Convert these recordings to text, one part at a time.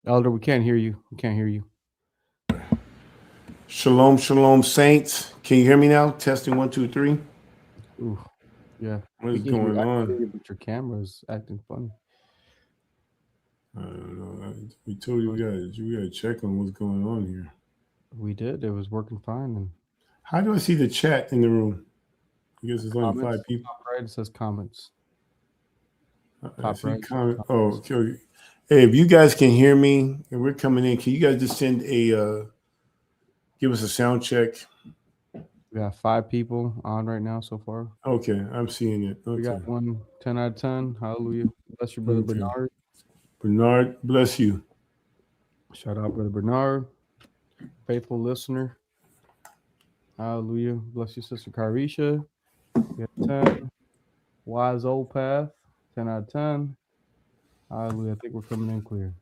Elder, we can't hear you. We can't hear you. Shalom, shalom, saints. Can you hear me now? Testing one, two, three. Ooh, yeah. What We is can hear. going I can on? hear you, but your camera's acting funny. I don't know. We told you guys we gotta check on what's going on here. We did. It was working fine. And How do I see the chat in the room? I guess it's only comments, five people. top right, it says comments. I Top see right says comment. Oh, comments. okay. Okay. Hey, if you guys can hear me and we're coming in, can you guys just send give us a sound check? We got 5 people on right now so far. Okay, I'm seeing it. We Okay, got one 10 out of 10. Hallelujah. Bless your brother okay. Bernard. Bernard, bless you. Shout out, brother Bernard. Faithful listener. Hallelujah. Bless your sister Carisha. We got 10. Wise old path. 10 out of 10. Hallelujah. I think we're coming in clear.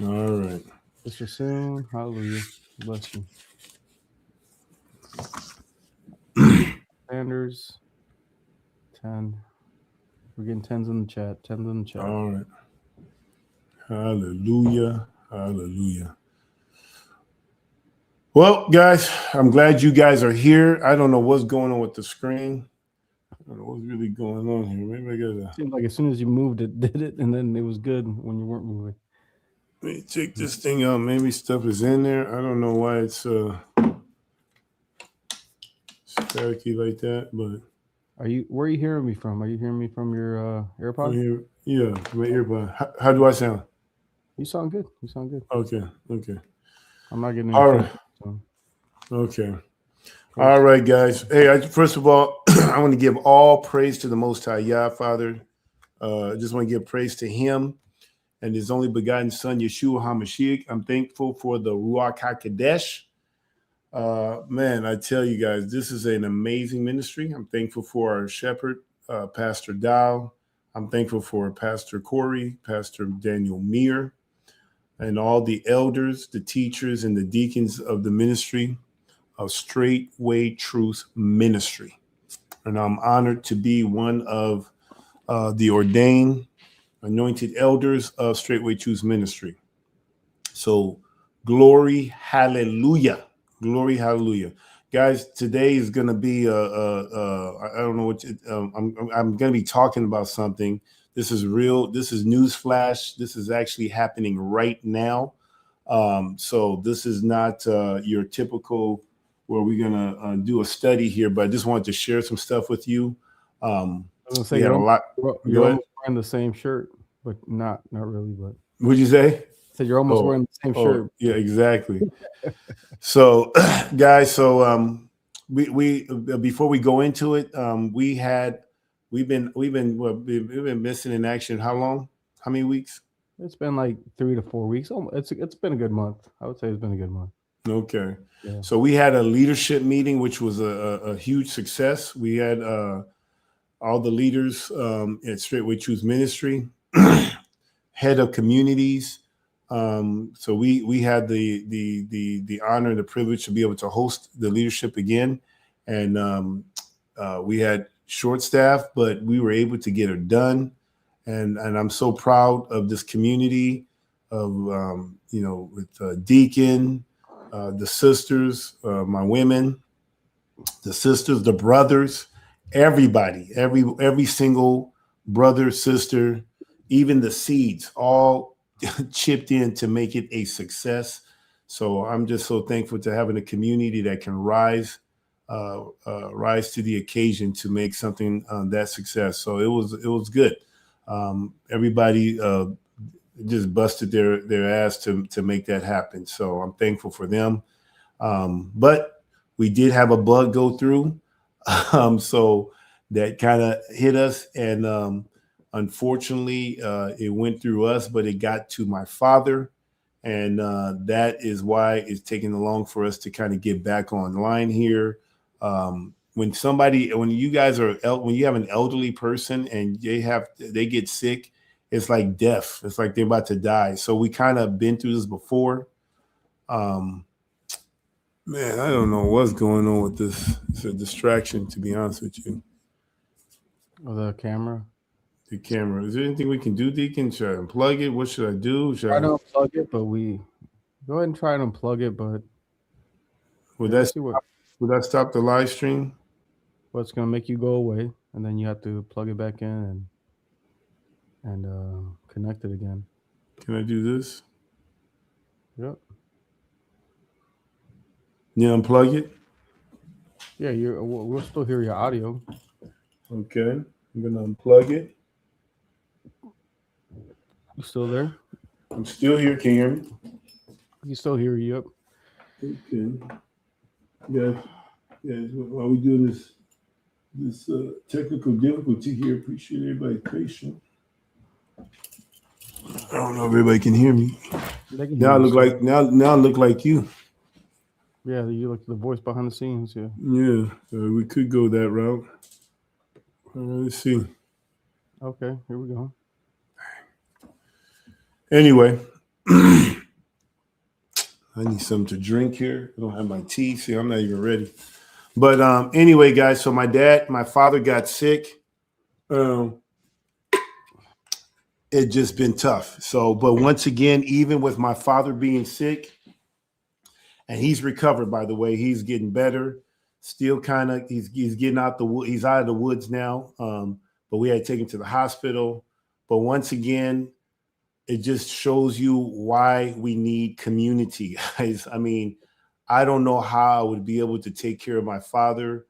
All right. Sister Soon. Hallelujah. Bless you. Sanders. 10. We're getting tens in the chat. Tens in the chat. All right. Hallelujah. Hallelujah. Well, guys, I'm glad you guys are here. I don't know what's going on with the screen. I don't know what's really going on here. Maybe I gotta Seems like as soon as you moved, it did it, and then it was good when you weren't moving. let me check this thing out. Maybe stuff is in there. I don't know why it's staticky like that, but Are you? Where are you hearing me from? Are you hearing me from your I'm AirPod? here. Yeah, my earbud. How do I sound? You sound good. You sound good. Okay, okay. I'm not getting any All right, feedback. So okay. praise. All right, guys. Hey, first of all, I want to give all praise to the Most High Yah, Father. I just want to give praise to Him and His only begotten Son, Yeshua HaMashiach. I'm thankful for the Ruach HaKodesh. Man, I tell you guys, this is an amazing ministry. I'm thankful for our shepherd, Pastor Dow. I'm thankful for Pastor Corey, Pastor Daniel Meir, and all the elders, the teachers, and the deacons of the ministry of Straightway Truth Ministry. And I'm honored to be one of the ordained, anointed elders of Straightway Truth Ministry. So, glory, hallelujah. Glory, hallelujah. Guys, today is going to be, I don't know what, I'm going to be talking about something. This is real. This is news flash. This is actually happening right now. So this is not your typical where we're going to do a study here, but I just wanted to share some stuff with you. I was gonna say We had a lot. you're Go ahead. almost wearing the same shirt, but not really. But What'd you say? so you're almost Oh, wearing the same oh, shirt. yeah, exactly. So, guys, so we before we go into it, we've been missing in action. How long? How many weeks? It's been like 3 to 4 weeks. It's been a good month. I would say it's been a good month. Okay. Yeah. So we had a leadership meeting, which was a huge success. We had all the leaders at Straightway Truth Ministry, head of communities. So we had the honor and the privilege to be able to host the leadership again, and we had short staff, but we were able to get it done, and I'm so proud of this community of with Deacon, the sisters, my women, the sisters, the brothers, everybody, every single brother, sister, even the seeds, all chipped in to make it a success. So I'm just so thankful to having a community that can rise to the occasion to make something that success. So it was good. Everybody just busted their ass to make that happen. So I'm thankful for them. But we did have a bug go through, so that kind of hit us, and unfortunately, it went through us, but it got to my father, and that is why it's taking long for us to kind of get back online here. When you guys when you have an elderly person and they get sick, it's like death. It's like they're about to die. So we kind of been through this before. Um, Man, I don't know what's going on with this. It's a distraction, to be honest with you. Or the camera. the camera. Is there anything we can do, Deacon? Should I unplug it? What should I do? Try to unplug it, but we go ahead and try and unplug it. But would let's see would that stop the live stream? What's gonna make you go away, and then you have to plug it back in and connect it again. Can I do this? Yep. Yeah, unplug it. Yeah, we'll still hear your audio. Okay, I'm gonna unplug it. You still there? I'm still here. Can you hear me? You still hear you? Yep. Okay. Yeah. While we doing this technical difficulty here, appreciate everybody's patience. I don't know if everybody can hear me. Now I look like you. Yeah, you look the voice behind the scenes. Yeah. Yeah, we could go that route. Let's see. Okay, here we go. Anyway, I need something to drink here. I don't have my tea. See, I'm not even ready. But anyway, guys, so my father got sick. It just been tough. So, but once again, even with my father being sick, and he's recovered, by the way, he's getting better. Still kind of, he's getting out he's out of the woods now. But we had to take him to the hospital. But once again, it just shows you why we need community, guys. I mean, I don't know how I would be able to take care of my father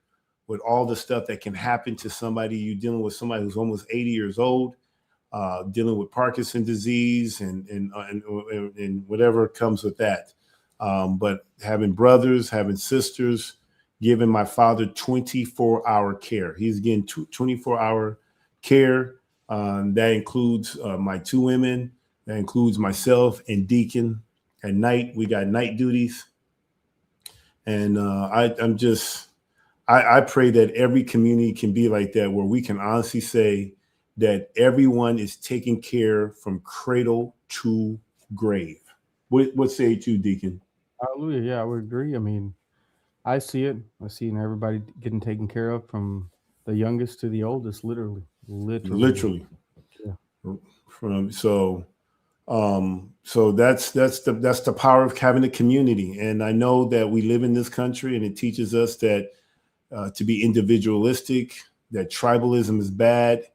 with all the stuff that can happen to somebody. You're dealing with somebody who's almost 80 years old, dealing with Parkinson's disease and whatever comes with that. But having brothers, having sisters, giving my father 24-hour care. He's getting 24-hour care. That includes my two women. That includes myself and Deacon. At night, we got night duties. And I pray that every community can be like that, where we can honestly say that everyone is taken care from cradle to grave. What say you, Deacon? Hallelujah. Yeah, I would agree. I mean, I see it. I see everybody getting taken care of, from the youngest to the oldest, literally. Yeah. So that's the power of having a community. And I know that we live in this country, and it teaches us that to be individualistic, that tribalism is bad.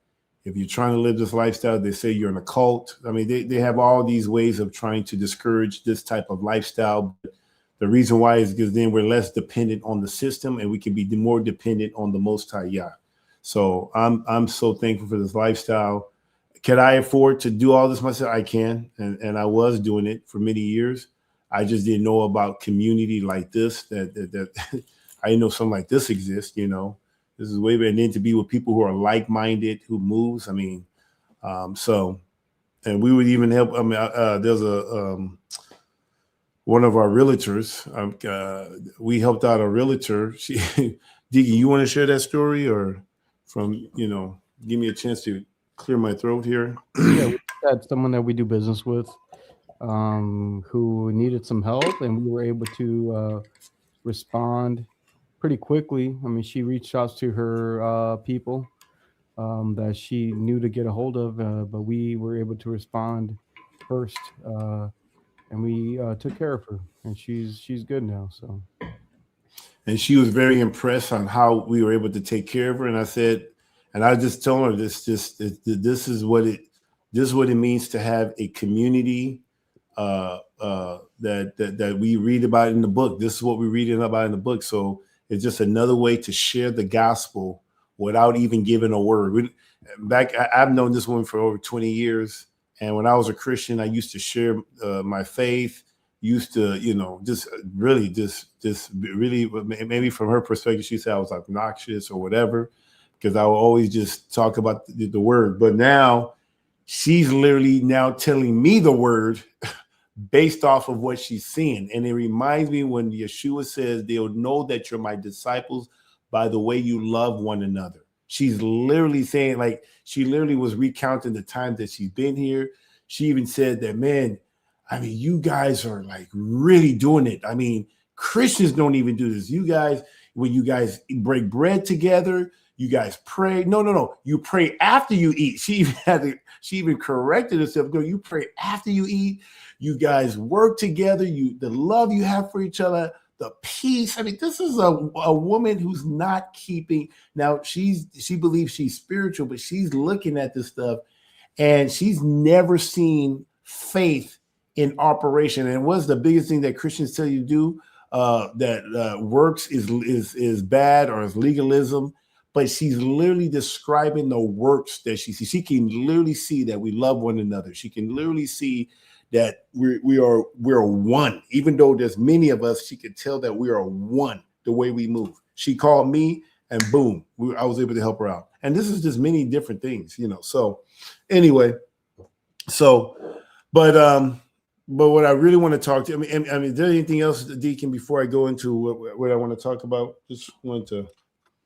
If you're trying to live this lifestyle, they say you're in a cult. I mean, they have all these ways of trying to discourage this type of lifestyle. But the reason why is because then we're less dependent on the system, and we can be more dependent on the Most High Yah. So I'm so thankful for this lifestyle. Can I afford to do all this myself? I can, and I was doing it for many years. I just didn't know about community like this. That I didn't know something like this exists. You know, this is way better. And then to be with people who are like-minded, who moves. I mean, and we would even help. I mean, there's one of our realtors. We helped out a realtor. Diggy, you want to share that story, or give me a chance to clear my throat here? Yeah, we had someone that we do business with who needed some help, and we were able to respond pretty quickly. I mean, she reached out to her people that she knew to get a hold of, but we were able to respond first, and we took care of her, and she's good now. So, and she was very impressed on how we were able to take care of her. And I said, and I just told her this is what it means to have a community that we read about in the book. This is what we're reading about in the book. So it's just another way to share the gospel without even giving a word. I've known this woman for over 20 years. And when I was a Christian, I used to share my faith, used to, just really, maybe from her perspective, she said I was obnoxious or whatever, because I will always just talk about the word. But now she's literally now telling me the word based off of what she's seeing. And it reminds me when Yeshua says, they'll know that you're my disciples by the way you love one another. She's literally saying, like, she literally was recounting the time that she's been here. She even said that, man, I mean, you guys are like really doing it. I mean, Christians don't even do this. You guys, when you guys break bread together, You guys pray. No. You pray after you eat. She even corrected herself. No, you pray after you eat. You guys work together. The love you have for each other, the peace. I mean, this is a woman who's not keeping. Now she believes she's spiritual, but she's looking at this stuff, and she's never seen faith in operation. And what's the biggest thing that Christians tell you to do? That works is bad or is legalism. But she's literally describing the works that she sees. She can literally see that we love one another. She can literally see that we're one. Even though there's many of us, she could tell that we are one the way we move. She called me, and boom, I was able to help her out. And this is just many different things, So anyway, but what I really want to talk to, I mean, is there anything else, Deacon, before I go into what I want to talk about? Just want to.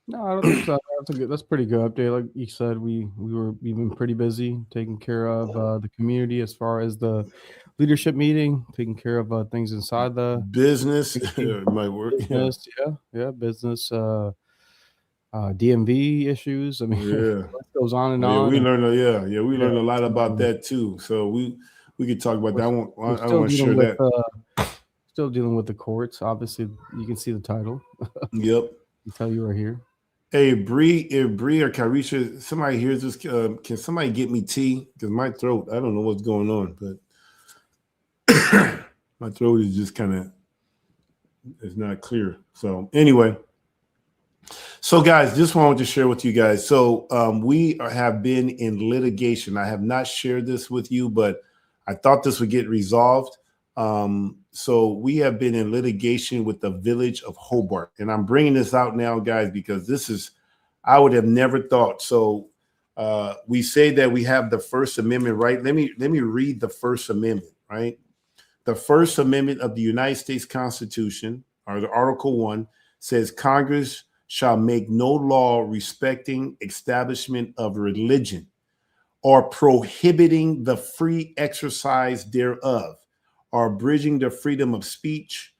No, I don't think so. That's a pretty good update. Like you said, we've been pretty busy taking care of the community as far as the leadership meeting, taking care of things inside the business. My work, business, business, DMV issues. I mean, it goes on and on. We learned a lot about that too. So we could talk about that. I want to share that. Still dealing with the courts. Obviously, you can see the title. Yep. Tell you right here. Hey, if Bree or Carisha, somebody hears this, can somebody get me tea? Because my throat, I don't know what's going on, but my throat is just it's not clear. So anyway, guys, just wanted to share with you guys. So we have been in litigation. I have not shared this with you, but I thought this would get resolved. So we have been in litigation with the village of Hobart, and I'm bringing this out now, guys, because I would have never thought. So we say that we have the First Amendment, right? Let me read the First Amendment, right? The First Amendment of the United States Constitution, or the Article 1, says Congress shall make no law respecting establishment of religion or prohibiting the free exercise thereof, or abridging the freedom of speech,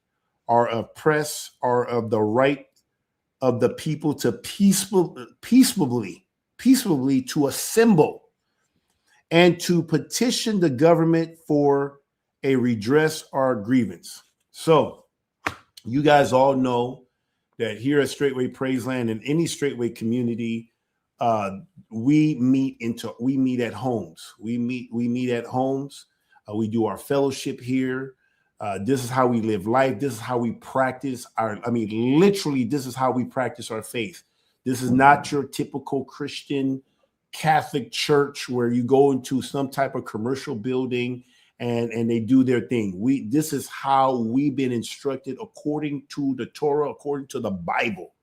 or of press, or of the right of the people to peaceably to assemble and to petition the government for a redress or grievance. So you guys all know that here at Straightway Praiseland and any Straightway community, we meet at homes. We meet at homes. We do our fellowship here. This is how we live life. This is how we practice literally, this is how we practice our faith. This is not your typical Christian Catholic church where you go into some type of commercial building and they do their thing. This is how we've been instructed according to the Torah, according to the Bible.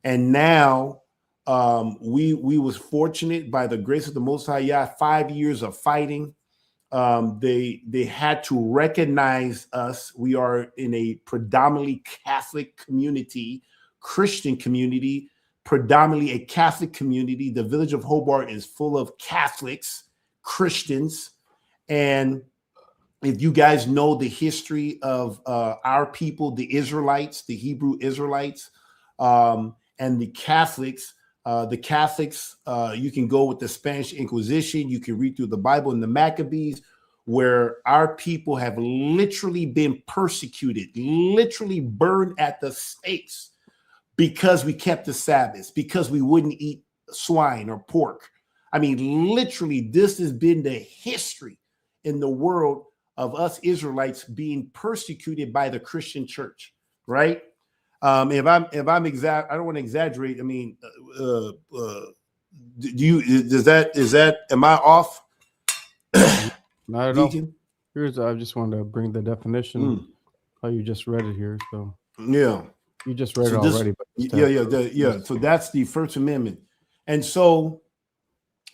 And now we was fortunate by the grace of the Most High Yah, 5 years of fighting. They had to recognize us. We are in a predominantly Catholic community, Christian community, predominantly a Catholic community. The village of Hobart is full of Catholics, Christians. And if you guys know the history of our people, the Israelites, the Hebrew Israelites, and the Catholics, you can go with the Spanish Inquisition. You can read through the Bible and the Maccabees, where our people have literally been persecuted, literally burned at the stakes because we kept the Sabbath, because we wouldn't eat swine or pork. I mean, literally, this has been the history in the world of us Israelites being persecuted by the Christian church, right? I don't want to exaggerate. I mean, am I off? Not at all. I just wanted to bring the definition. How you just read it here. So yeah, you just read it already. But So that's the First Amendment. And so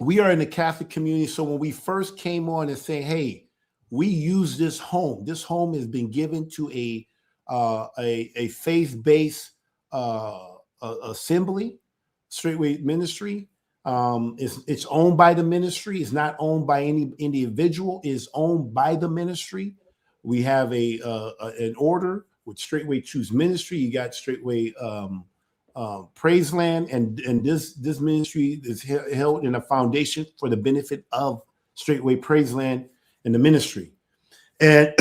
we are in the Catholic community. So when we first came on and say, hey, we use this home. This home has been given to a faith-based assembly, Straightway Ministry. It's owned by the ministry. It's not owned by any individual. It's owned by the ministry. We have an order with Straightway Choose Ministry. You got Straightway Praiseland, and this ministry is held in a foundation for the benefit of Straightway Praiseland and the ministry. And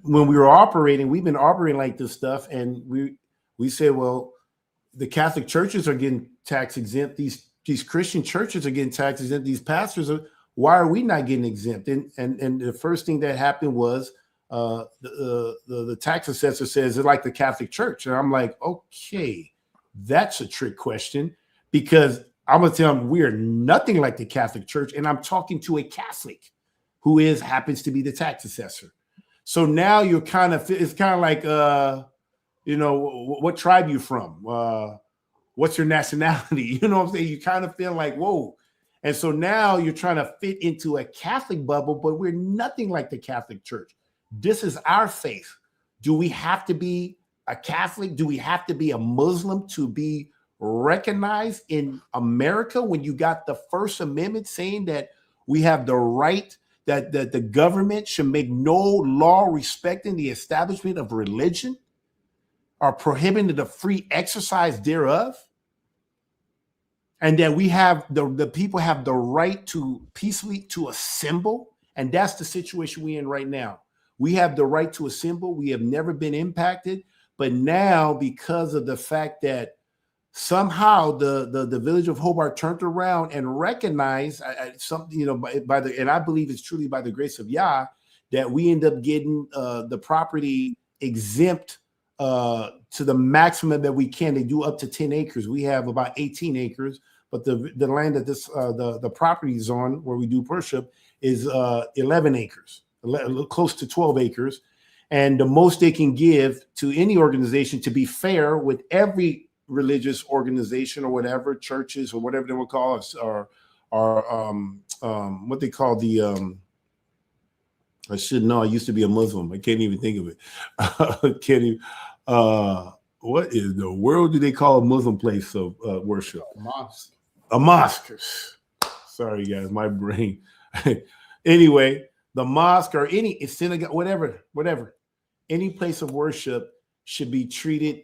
when we were operating, we've been operating like this stuff, and we said, well, the Catholic churches are getting tax exempt. These Christian churches are getting tax exempt. These pastors are. Why are we not getting exempt? And the first thing that happened was the tax assessor says it's like the Catholic Church, and I'm like, okay, that's a trick question, because I'm gonna tell them we are nothing like the Catholic Church, and I'm talking to a Catholic who happens to be the tax assessor. So now you're it's kind of like, what tribe you from? What's your nationality? You know what I'm saying? You kind of feel like, whoa. And so now you're trying to fit into a Catholic bubble, but we're nothing like the Catholic Church. This is our faith. Do we have to be a Catholic? Do we have to be a Muslim to be recognized in America, when you got the First Amendment saying that we have the right, that the government should make no law respecting the establishment of religion or prohibiting the free exercise thereof? And that we have the people have the right to peacefully to assemble. And that's the situation we're in right now. We have the right to assemble. We have never been impacted. But now, because of the fact that somehow the village of Hobart turned around and recognized something, and I believe it's truly by the grace of Yah, that we end up getting the property exempt to the maximum that we can. They do up to 10 acres. We have about 18 acres. But the land that the property is on, where we do worship, is 11 acres, close to 12 acres. And the most they can give to any organization, to be fair with every religious organization or whatever, churches or whatever they will call us, or what they call the, I should know, I used to be a Muslim. I can't even think of it. What in the world do they call a Muslim place of worship? Mosque. A mosque. Sorry, guys, my brain. Anyway, the mosque or any synagogue, whatever, any place of worship should be treated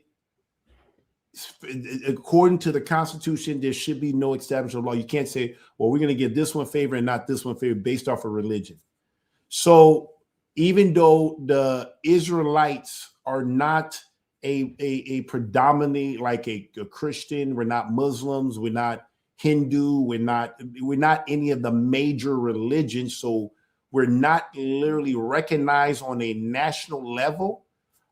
according to the Constitution. There should be no establishment law. You can't say, well, we're going to give this one favor and not this one favor based off of religion. So even though the Israelites are not a predominantly like a Christian, we're not Muslims, we're not Hindu, we're not any of the major religions, so we're not literally recognized on a national level,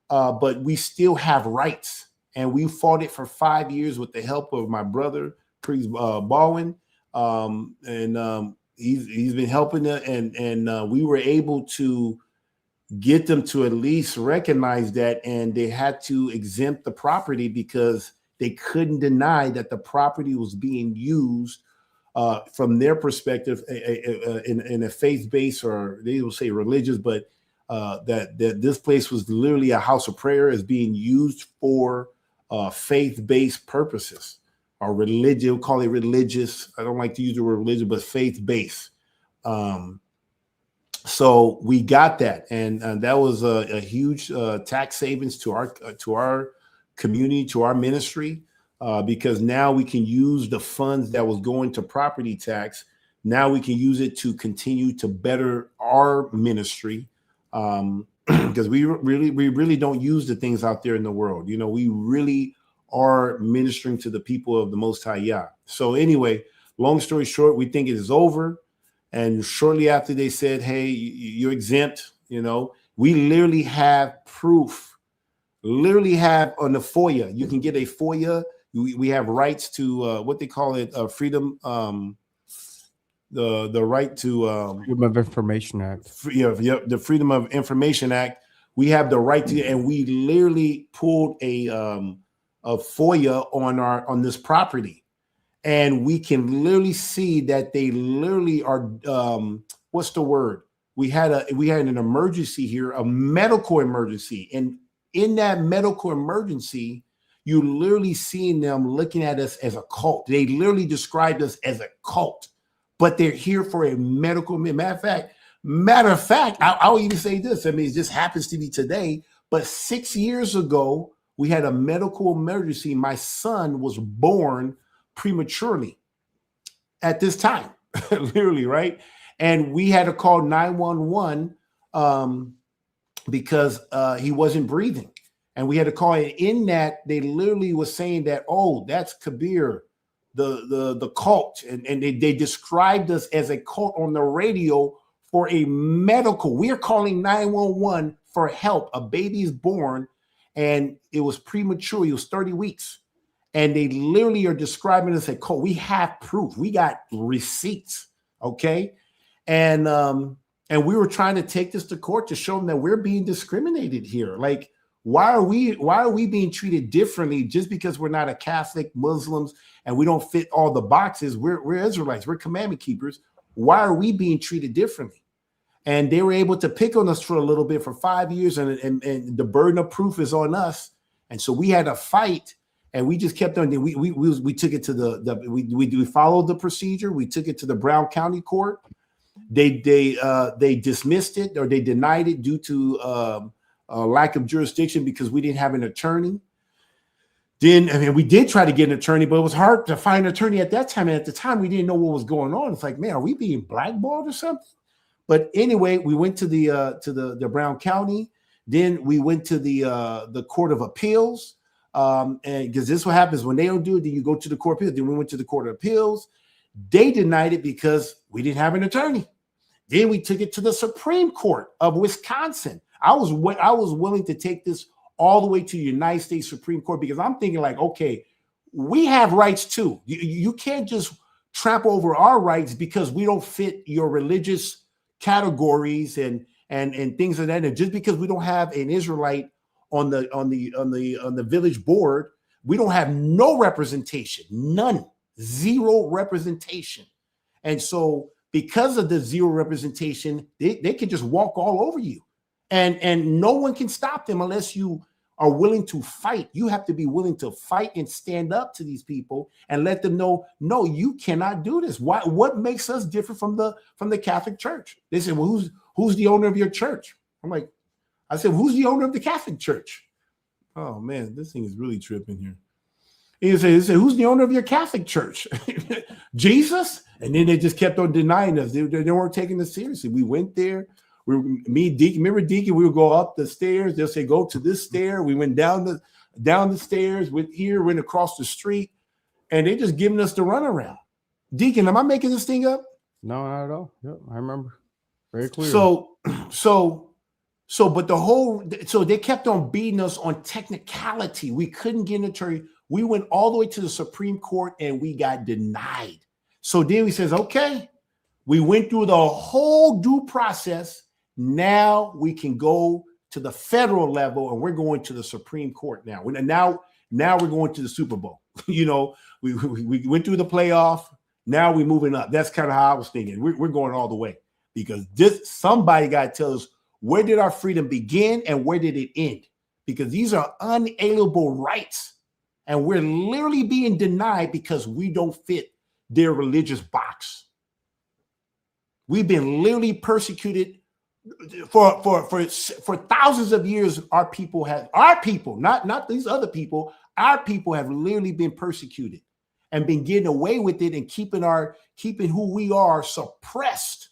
but we still have rights, and we fought it for 5 years with the help of my brother Priest Baldwin, and he's been helping it, and we were able to get them to at least recognize that, and they had to exempt the property because they couldn't deny that the property was being used from their perspective in a faith-based, or they will say religious, but that this place was literally a house of prayer, is being used for faith-based purposes, or religion. We'll call it religious. I don't like to use the word religion, but faith-based. So we got that, and that was a huge tax savings to our community, to our ministry, because now we can use the funds that was going to property tax. Now we can use it to continue to better our ministry, because we really don't use the things out there in the world. We really are ministering to the people of the Most High Yah. So anyway, long story short, we think it is over. And shortly after they said, hey, you're exempt, we literally have proof. Literally have on the FOIA. You can get a FOIA. We have rights to what they call it, freedom, the right to Freedom of Information Act. The Freedom of Information Act. We have the right to, and we literally pulled a FOIA on this property, and we can literally see that they literally are. What's the word? We had an emergency here, a medical emergency, and in that medical emergency, you literally seeing them looking at us as a cult. They literally described us as a cult, but they're here for a medical. Matter of fact, I'll even say this. I mean, it just happens to be today, but 6 years ago, we had a medical emergency. My son was born prematurely at this time, literally, right? And we had to call 911 because he wasn't breathing. And we had to call it. In that, they literally was saying that, oh, that's Kabir, the cult. And they described us as a cult on the radio for a medical. We are calling 911 for help. A baby is born and it was premature. It was 30 weeks. And they literally are describing us as a cult. We have proof. We got receipts. Okay. And we were trying to take this to court to show them that we're being discriminated here. Like, why are we being treated differently just because we're not a Catholic, Muslims, and we don't fit all the boxes? We're Israelites. We're commandment keepers. Why are we being treated differently? And they were able to pick on us for a little bit for 5 years, and the burden of proof is on us. And so we had a fight, and we just kept on. We took it to we followed the procedure. We took it to the Brown County Court. They dismissed it, or they denied it due to lack of jurisdiction because we didn't have an attorney. Then, I mean, we did try to get an attorney, but it was hard to find an attorney at that time. And at the time, we didn't know what was going on. It's like, man, are we being blackballed or something? But anyway, we went to the Brown County. Then we went to the Court of Appeals, and because this is what happens when they don't do it. Then you go to the Court of Appeals. Then we went to the Court of Appeals. They denied it because we didn't have an attorney. Then we took it to the Supreme Court of Wisconsin. I was willing to take this all the way to the United States Supreme Court because I'm thinking like, okay, we have rights too. You can't just trample over our rights because we don't fit your religious categories and things like that. And just because we don't have an Israelite on the village board, we don't have no representation, none, zero representation. And so because of the zero representation, they can just walk all over you. And no one can stop them unless you are willing to fight. You have to be willing to fight and stand up to these people and let them know, no, you cannot do this. Why? What makes us different from the Catholic Church? They said, well, who's the owner of your church? I said, who's the owner of the Catholic Church? Oh man, this thing is really tripping here. He said, who's the owner of your Catholic Church? Jesus? And then they just kept on denying us. They weren't taking us seriously. We went there. Deacon, remember Deacon, we would go up the stairs. They'll say, go to this stair. We went down the stairs, went across the street, and they just giving us the runaround. Deacon, am I making this thing up? No, not at all. Yep, I remember. Very clear. So they kept on beating us on technicality. We couldn't get an attorney. We went all the way to the Supreme Court and we got denied. So then we says, okay, we went through the whole due process. Now we can go to the federal level, and we're going to the Supreme Court now. Now we're going to the Super Bowl. We went through the playoff. Now we're moving up. That's kind of how I was thinking. We're going all the way because somebody got to tell us, where did our freedom begin and where did it end? Because these are unalienable rights, and we're literally being denied because we don't fit their religious box. We've been literally persecuted for thousands of years. Our people, not these other people, our people have literally been persecuted and been getting away with it and keeping who we are suppressed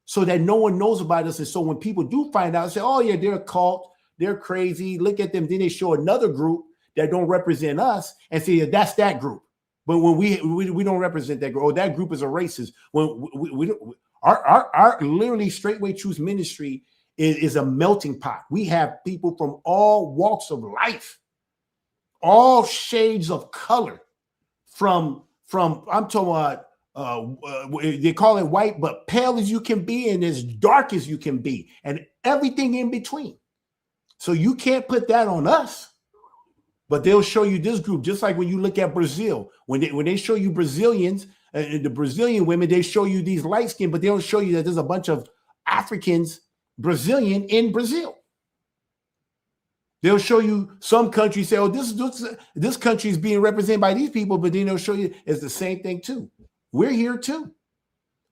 so that no one knows about us. And so when people do find out, say, oh yeah, they're a cult, they're crazy, look at them. Then they show another group that don't represent us and say, that's that group. But when we don't represent that group, or that group is a racist. When we don't, our literally Straightway Truth ministry is a melting pot. We have people from all walks of life, all shades of color, from I'm talking about they call it white, but pale as you can be and as dark as you can be, and everything in between. So you can't put that on us. But they'll show you this group, just like when you look at Brazil. When they show you Brazilians, the Brazilian women, they show you these light skin, but they don't show you that there's a bunch of Africans, Brazilian in Brazil. They'll show you some countries say, oh, this country is being represented by these people, but then they'll show you it's the same thing too. We're here too.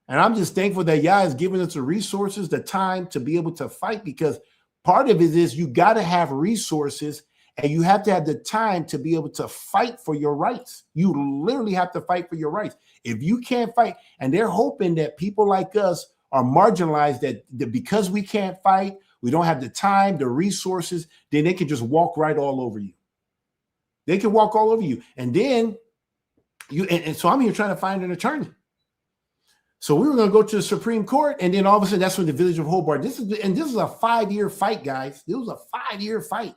And I'm just thankful that Yah has given us the resources, the time to be able to fight, because part of it is you got to have resources And you have to have the time to be able to fight for your rights. You literally have to fight for your rights. If you can't fight, and they're hoping that people like us are marginalized, that because we can't fight, we don't have the time, the resources, then they can just walk right all over you. They can walk all over you. And then and so I'm here trying to find an attorney. So we were going to go to the Supreme Court, and then all of a sudden, that's when the village of Hobart. This is a 5-year fight, guys. It was a 5-year fight,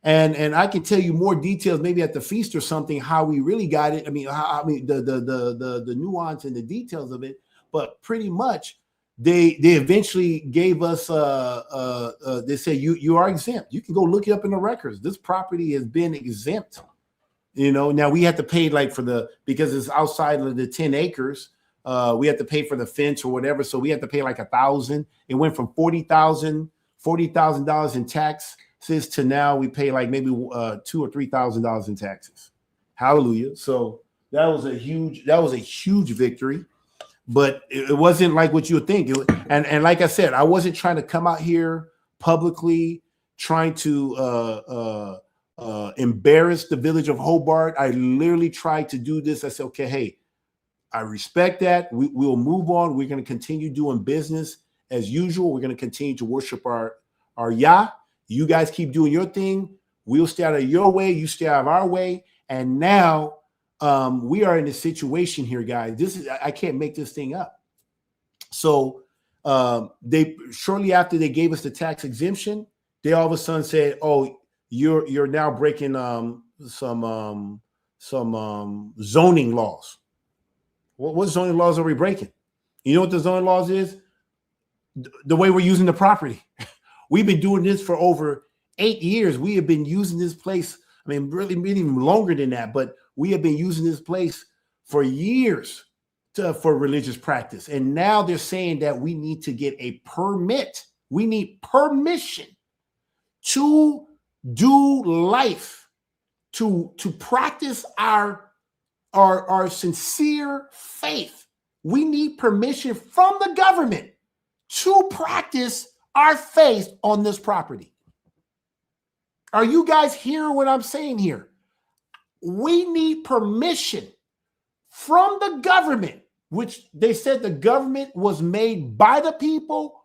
and I can tell you more details, maybe at the feast or something, how we really got it. I mean, the nuance and the details of it, but pretty much they eventually gave us. They say you are exempt. You can go look it up in the records. This property has been exempt. Now we have to pay because it's outside of the 10 acres. We had to pay for the fence or whatever, so we had to pay like $1,000. It went from $40,000 in taxes to now we pay like maybe $2,000 or $3,000 in taxes. Hallelujah! So that was a huge victory, but it wasn't like what you would think. And like I said, I wasn't trying to come out here publicly trying to embarrass the village of Hobart. I literally tried to do this. I said, okay, hey. I respect that. We'll move on. We're going to continue doing business as usual. We're going to continue to worship our Yah. You guys keep doing your thing. We'll stay out of your way. You stay out of our way. And now we are in a situation here, guys. I can't make this thing up. So they shortly after they gave us the tax exemption, they all of a sudden said, "Oh, you're now breaking some zoning laws." What zoning laws are we breaking? You know what the zoning laws is? The way we're using the property. We've been doing this for over 8 years. We have been using this place. I mean, really even longer than that, but we have been using this place for years for religious practice. And now they're saying that we need to get a permit. We need permission to do life, to practice our sincere faith. We need permission from the government to practice our faith on this property. Are you guys hearing what I'm saying here? We need permission from the government, which they said the government was made by the people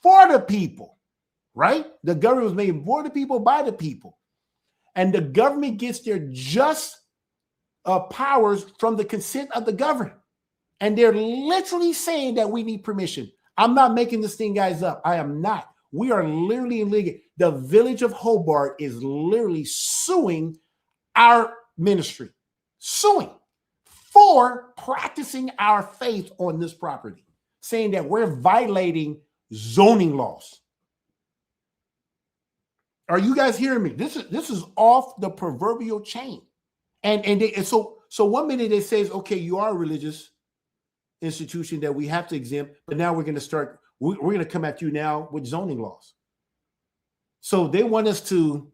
for the people, right? The government was made for the people by the people. And the government gets their just powers from the consent of the governed. And they're literally saying that we need permission. I'm not making this thing, guys, up. I am not. We are literally in legal. The village of Hobart is literally suing our ministry, suing for practicing our faith on this property, saying that we're violating zoning laws. Are you guys hearing me? This is off the proverbial chain. And so 1 minute they say, okay, you are a religious institution that we have to exempt, but now we're going to come at you now with zoning laws. So they want us to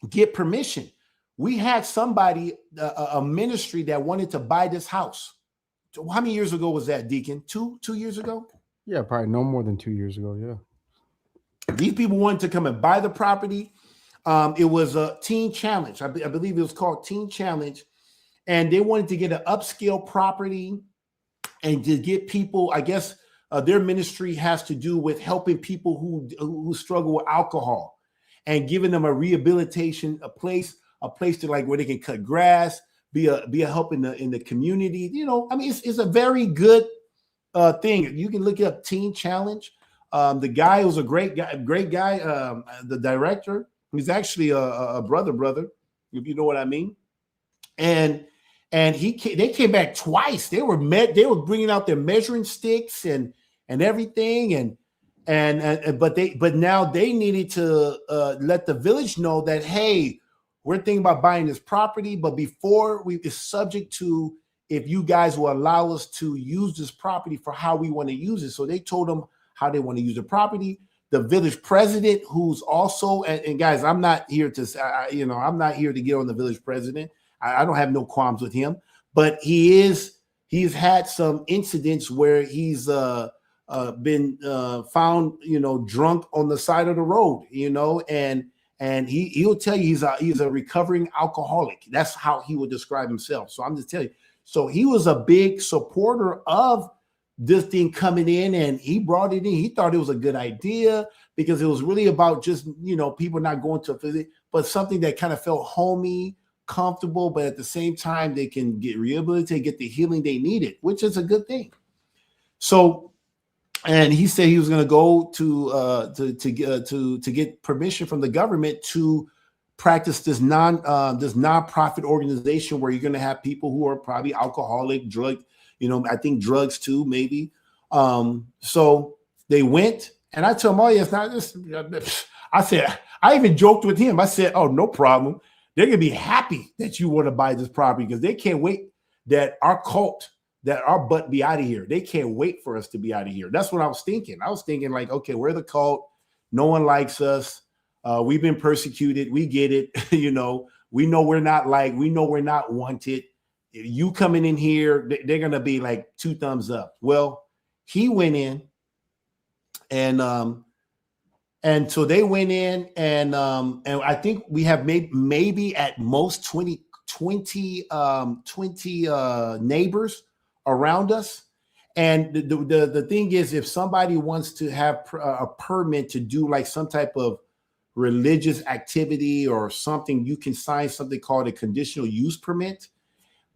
get permission. We had somebody, a ministry that wanted to buy this house. So how many years ago was that, Deacon? Two years ago? Yeah, probably no more than 2 years ago. Yeah. These people wanted to come and buy the property. It was a teen challenge. I believe it was called Teen Challenge. And they wanted to get an upscale property and to get people, I guess their ministry has to do with helping people who struggle with alcohol and giving them a rehabilitation, a place to like where they can cut grass, be a help in the community. I mean, it's a very good thing. You can look it up, Teen Challenge. The guy was a great guy. The director, he's actually a brother, if you know what I mean. And they came back twice. They were bringing out their measuring sticks and everything. But now they needed to let the village know that, hey, we're thinking about buying this property, but before it's subject to if you guys will allow us to use this property for how we want to use it. So they told them how they want to use the property. The village president, who's also, and guys, I'm not here to, I'm not here to get on the village president. I don't have no qualms with him, but he's had some incidents where he's been found, drunk on the side of the road, and he'll tell you he's a recovering alcoholic. That's how he would describe himself. So I'm just telling you. So he was a big supporter of this thing coming in, and he brought it in. He thought it was a good idea because it was really about just, people not going to a visit, but something that kind of felt homey, comfortable, but at the same time, they can get rehabilitated, get the healing they needed, which is a good thing. So, and he said he was going to go to get permission from the government to practice this nonprofit organization where you're going to have people who are probably alcoholic, drug, I think drugs too, maybe. So they went, and I told him, oh, yeah, it's not this. I said, I even joked with him. I said, oh, no problem. They're going to be happy that you want to buy this property because they can't wait that our cult, that our butt be out of here. They can't wait for us to be out of here. That's what I was thinking. I was thinking like, okay, we're the cult. No one likes us. We've been persecuted. We get it. We know we're not wanted. You coming in here, they're going to be like 2 thumbs up. Well, he went in and so they went in and I think we have maybe at most 20 neighbors around us. And the thing is, if somebody wants to have a permit to do like some type of religious activity or something, you can sign something called a conditional use permit,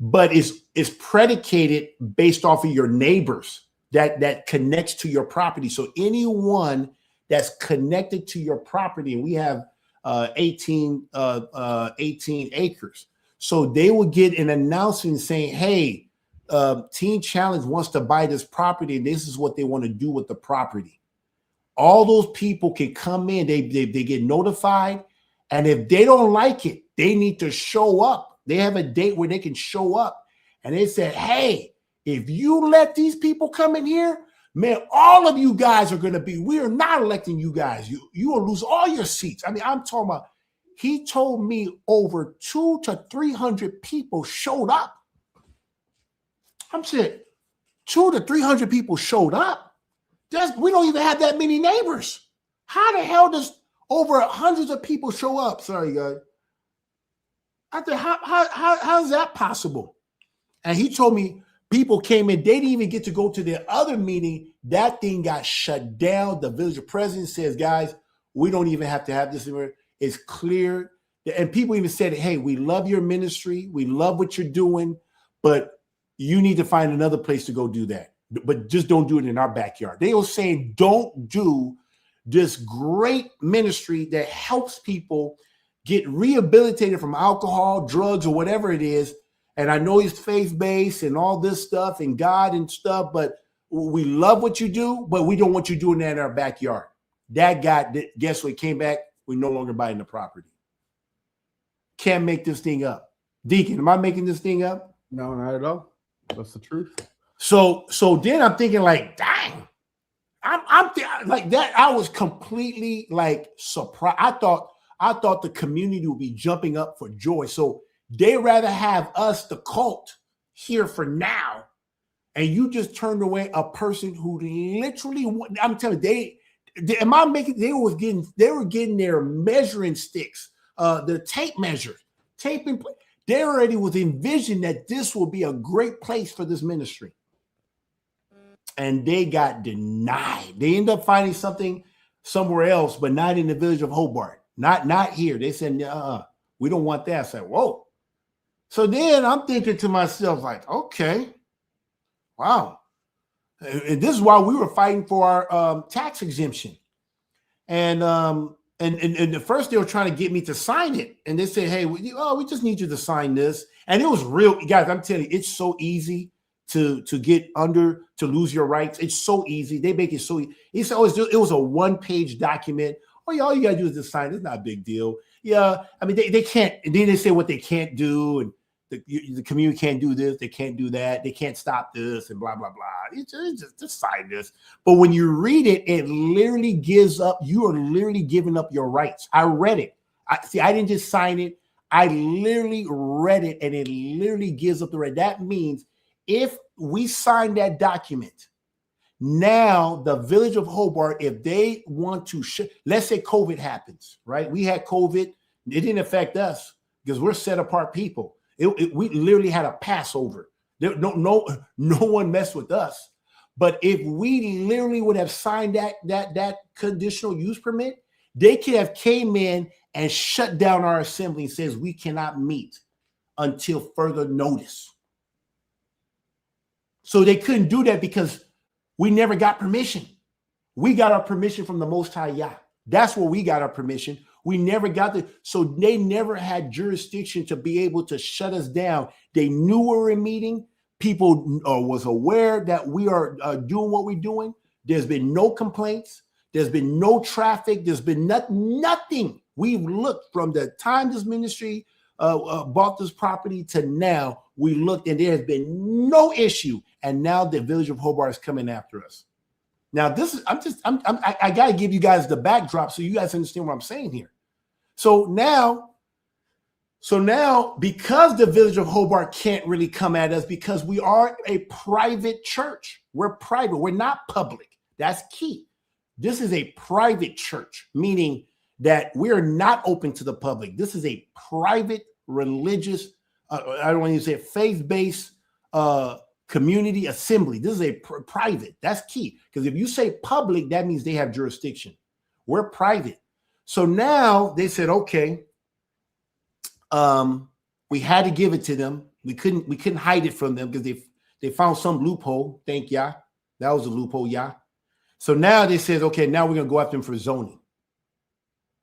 but it's predicated based off of your neighbors that connects to your property. So anyone that's connected to your property, and we have 18 acres. So they will get an announcement saying, hey, Teen Challenge wants to buy this property, and this is what they want to do with the property. All those people can come in, they get notified, and if they don't like it, they need to show up. They have a date where they can show up, and they said, hey, if you let these people come in here, man, all of you guys are going to be, we are not electing you guys. You will lose all your seats. I mean, I'm talking about, he told me over 200 to 300 people showed up. I'm saying 200 to 300 people showed up. We don't even have that many neighbors. How the hell does over hundreds of people show up? Sorry, guys. I said, how is that possible? And he told me people came in. They didn't even get to go to their other meeting. That thing got shut down. The village president says, guys, we don't even have to have this. It's clear. And people even said, hey, we love your ministry. We love what you're doing, but you need to find another place to go do that. But just don't do it in our backyard. They were saying, don't do this great ministry that helps people get rehabilitated from alcohol, drugs, or whatever it is. And I know he's faith-based and all this stuff and God and stuff, but we love what you do, but we don't want you doing that in our backyard. That guy, guess what, came back? We're no longer buying the property. Can't make this thing up. Deacon, am I making this thing up? No, not at all. That's the truth. So then I'm thinking like, dang, I'm like that. I was completely like surprised. I thought the community would be jumping up for joy. So they rather have us, the cult, here for now, and you just turned away a person who literally, I'm telling you, they were getting their measuring sticks, the tape measure, taping. They already was envisioned that this will be a great place for this ministry. And they got denied. They ended up finding something somewhere else, but not in the village of Hobart. Not here. They said, we don't want that. I said, whoa. So then I'm thinking to myself, like, okay, wow. And this is why we were fighting for our tax exemption. And at first they were trying to get me to sign it. And they said, hey, we just need you to sign this. And it was real. Guys, I'm telling you, it's so easy to get under, to lose your rights. It's so easy. They make it so easy. It was a 1-page document. Oh, yeah, all you got to do is just sign. It's not a big deal. Yeah, I mean, they can't. And then they say what they can't do. And the community can't do this. They can't do that. They can't stop this and blah, blah, blah. It's just sign this. But when you read it, it literally gives up. You are literally giving up your rights. I read it. I didn't just sign it. I literally read it, and it literally gives up the right. That means if we sign that document, Now, the village of Hobart, if they want to, let's say COVID happens, right? We had COVID. It didn't affect us because we're set apart people. We literally had a Passover. No one messed with us. But if we literally would have signed that conditional use permit, they could have came in and shut down our assembly and says we cannot meet until further notice. So they couldn't do that because we never got permission. We got our permission from the Most High Yah. That's where we got our permission. We never got so they never had jurisdiction to be able to shut us down. They knew we were in meeting. People was aware that we are doing what we're doing. There's been no complaints. There's been no traffic. There's been nothing. We've looked from the time this ministry bought this property to now. We looked and there has been no issue. And now the village of Hobart is coming after us. Now this is I got to give you guys the backdrop so you guys understand what I'm saying here. So now, because the village of Hobart can't really come at us because we are a private church. We're private. We're not public. That's key. This is a private church, meaning that we're not open to the public. This is a private religious, I don't want to say faith-based community assembly. This is a private. That's key. Because if you say public, that means they have jurisdiction. We're private. So now they said, okay, we had to give it to them. We couldn't hide it from them because they found some loophole. Thank Yah. That was a loophole, Yah. So now they said, okay, now we're going to go after them for zoning.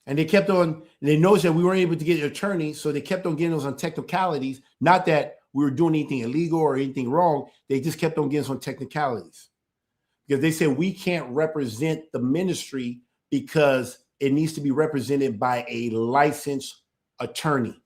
And they kept on, they noticed that we weren't able to get an attorney, so they kept on getting us on technicalities. Not that we were doing anything illegal or anything wrong. They just kept on getting us on technicalities. Because they said we can't represent the ministry because it needs to be represented by a licensed attorney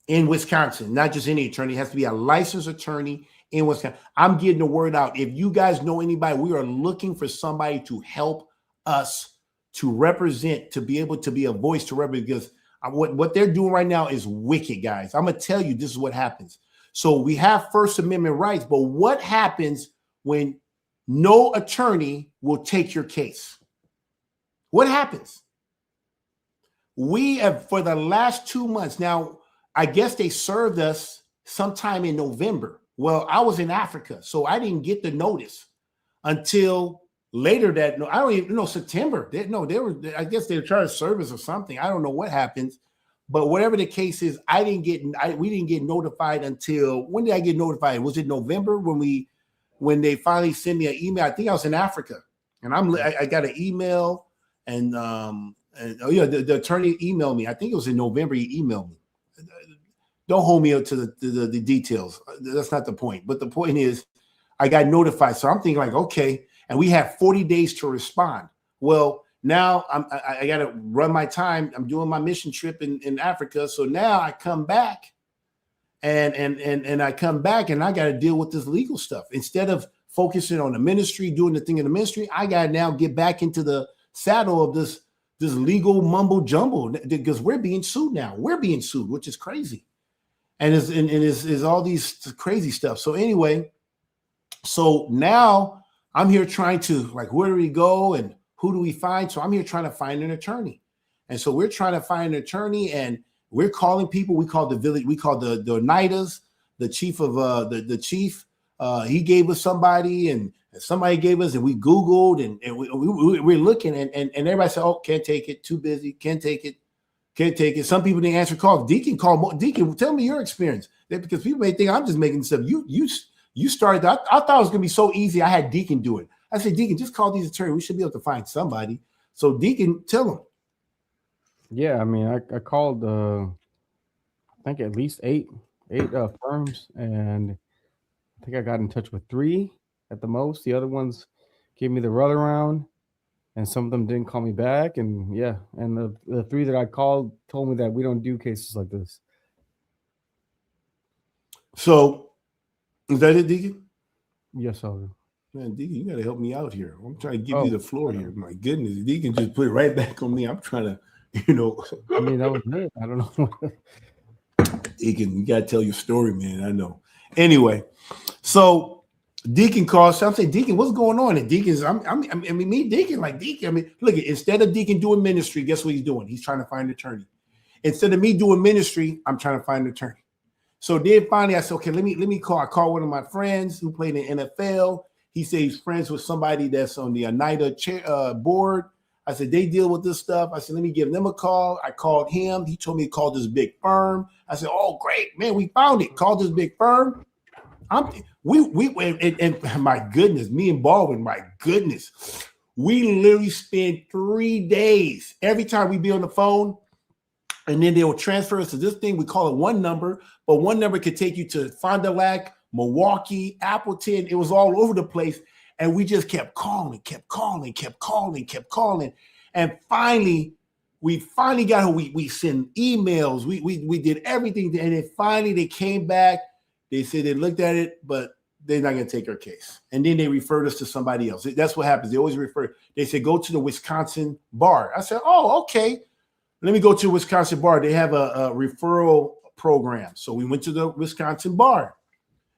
in Wisconsin. Not just any attorney. It has to be a licensed attorney in Wisconsin. I'm getting the word out. If you guys know anybody, we are looking for somebody to help us to represent, to be able to be a voice to represent, because what they're doing right now is wicked, guys. I'm going to tell you, this is what happens. So we have First Amendment rights, but what happens when no attorney will take your case? What happens? We have, for the last 2 months, now, I guess they served us sometime in November. Well, I was in Africa, so I didn't get the notice until later that, no, I don't even know, September. I guess they were trying to serve us or something. I don't know what happens, but whatever the case is, we didn't get notified until, when did I get notified? Was it November when they finally sent me an email? I think I was in Africa, and I got an email, and the attorney emailed me. I think it was in November. He emailed me. Don't hold me up to the details. That's not the point. But the point is, I got notified. So I'm thinking like, okay, and we have 40 days to respond. Well, now I got to run my time. I'm doing my mission trip in Africa. So now I come back, and I come back, and I got to deal with this legal stuff. Instead of focusing on the ministry, doing the thing in the ministry, I got to now get back into the saddle of this legal mumbo jumbo, because we're being sued now. We're being sued, which is crazy. And is all these crazy stuff. So anyway, so now I'm here trying to, like, where do we go and who do we find? So I'm here trying to find an attorney. And so we're trying to find an attorney, and we're calling people. We call the village, we call the Oneidas, the chief of the chief. He gave us somebody, and somebody gave us, and we Googled, and we're looking, and everybody said, oh, can't take it, too busy, can't take it. Can't take it. Some people didn't answer calls. Deacon, tell me your experience. Because people may think I'm just making stuff. You started. I thought it was gonna be so easy. I had Deacon do it. I said, Deacon, just call these attorneys. We should be able to find somebody. So Deacon, tell them. Yeah, I mean, I called I think at least eight firms, and I think I got in touch with 3 at the most. The other ones gave me the runaround. And some of them didn't call me back. And yeah, and the 3 that I called told me that we don't do cases like this. So is that it, Deacon? Yes, sir. Man, Deacon, you got to help me out here. I'm trying to give you the floor here. My goodness, Deacon just put it right back on me. I'm trying to, I mean, that was it. I don't know. Deacon, you got to tell your story, man. I know. Anyway, so Deacon calls. I'm saying, Deacon, what's going on? And Deacon's, I mean, me, Deacon, like Deacon. I mean, look, instead of Deacon doing ministry, guess what he's doing? He's trying to find an attorney. Instead of me doing ministry, I'm trying to find an attorney. So then finally, I said, okay, let me call. I called one of my friends who played in the NFL. He said he's friends with somebody that's on the NIDA board. I said, they deal with this stuff. I said, let me give them a call. I called him. He told me to call this big firm. I said, oh, great, man, we found it. Called this big firm. And my goodness, me and Baldwin, my goodness, we literally spent 3 days every time we be on the phone, and then they will transfer us to this thing. We call it one number, but one number could take you to Fond du Lac, Milwaukee, Appleton. It was all over the place, and we just kept calling. And finally, we got her. We sent emails. We did everything, and then finally they came back. They said they looked at it, but they're not going to take our case. And then they referred us to somebody else. That's what happens. They always refer. They said, go to the Wisconsin bar. I said, oh, okay. Let me go to the Wisconsin bar. They have a referral program. So we went to the Wisconsin bar.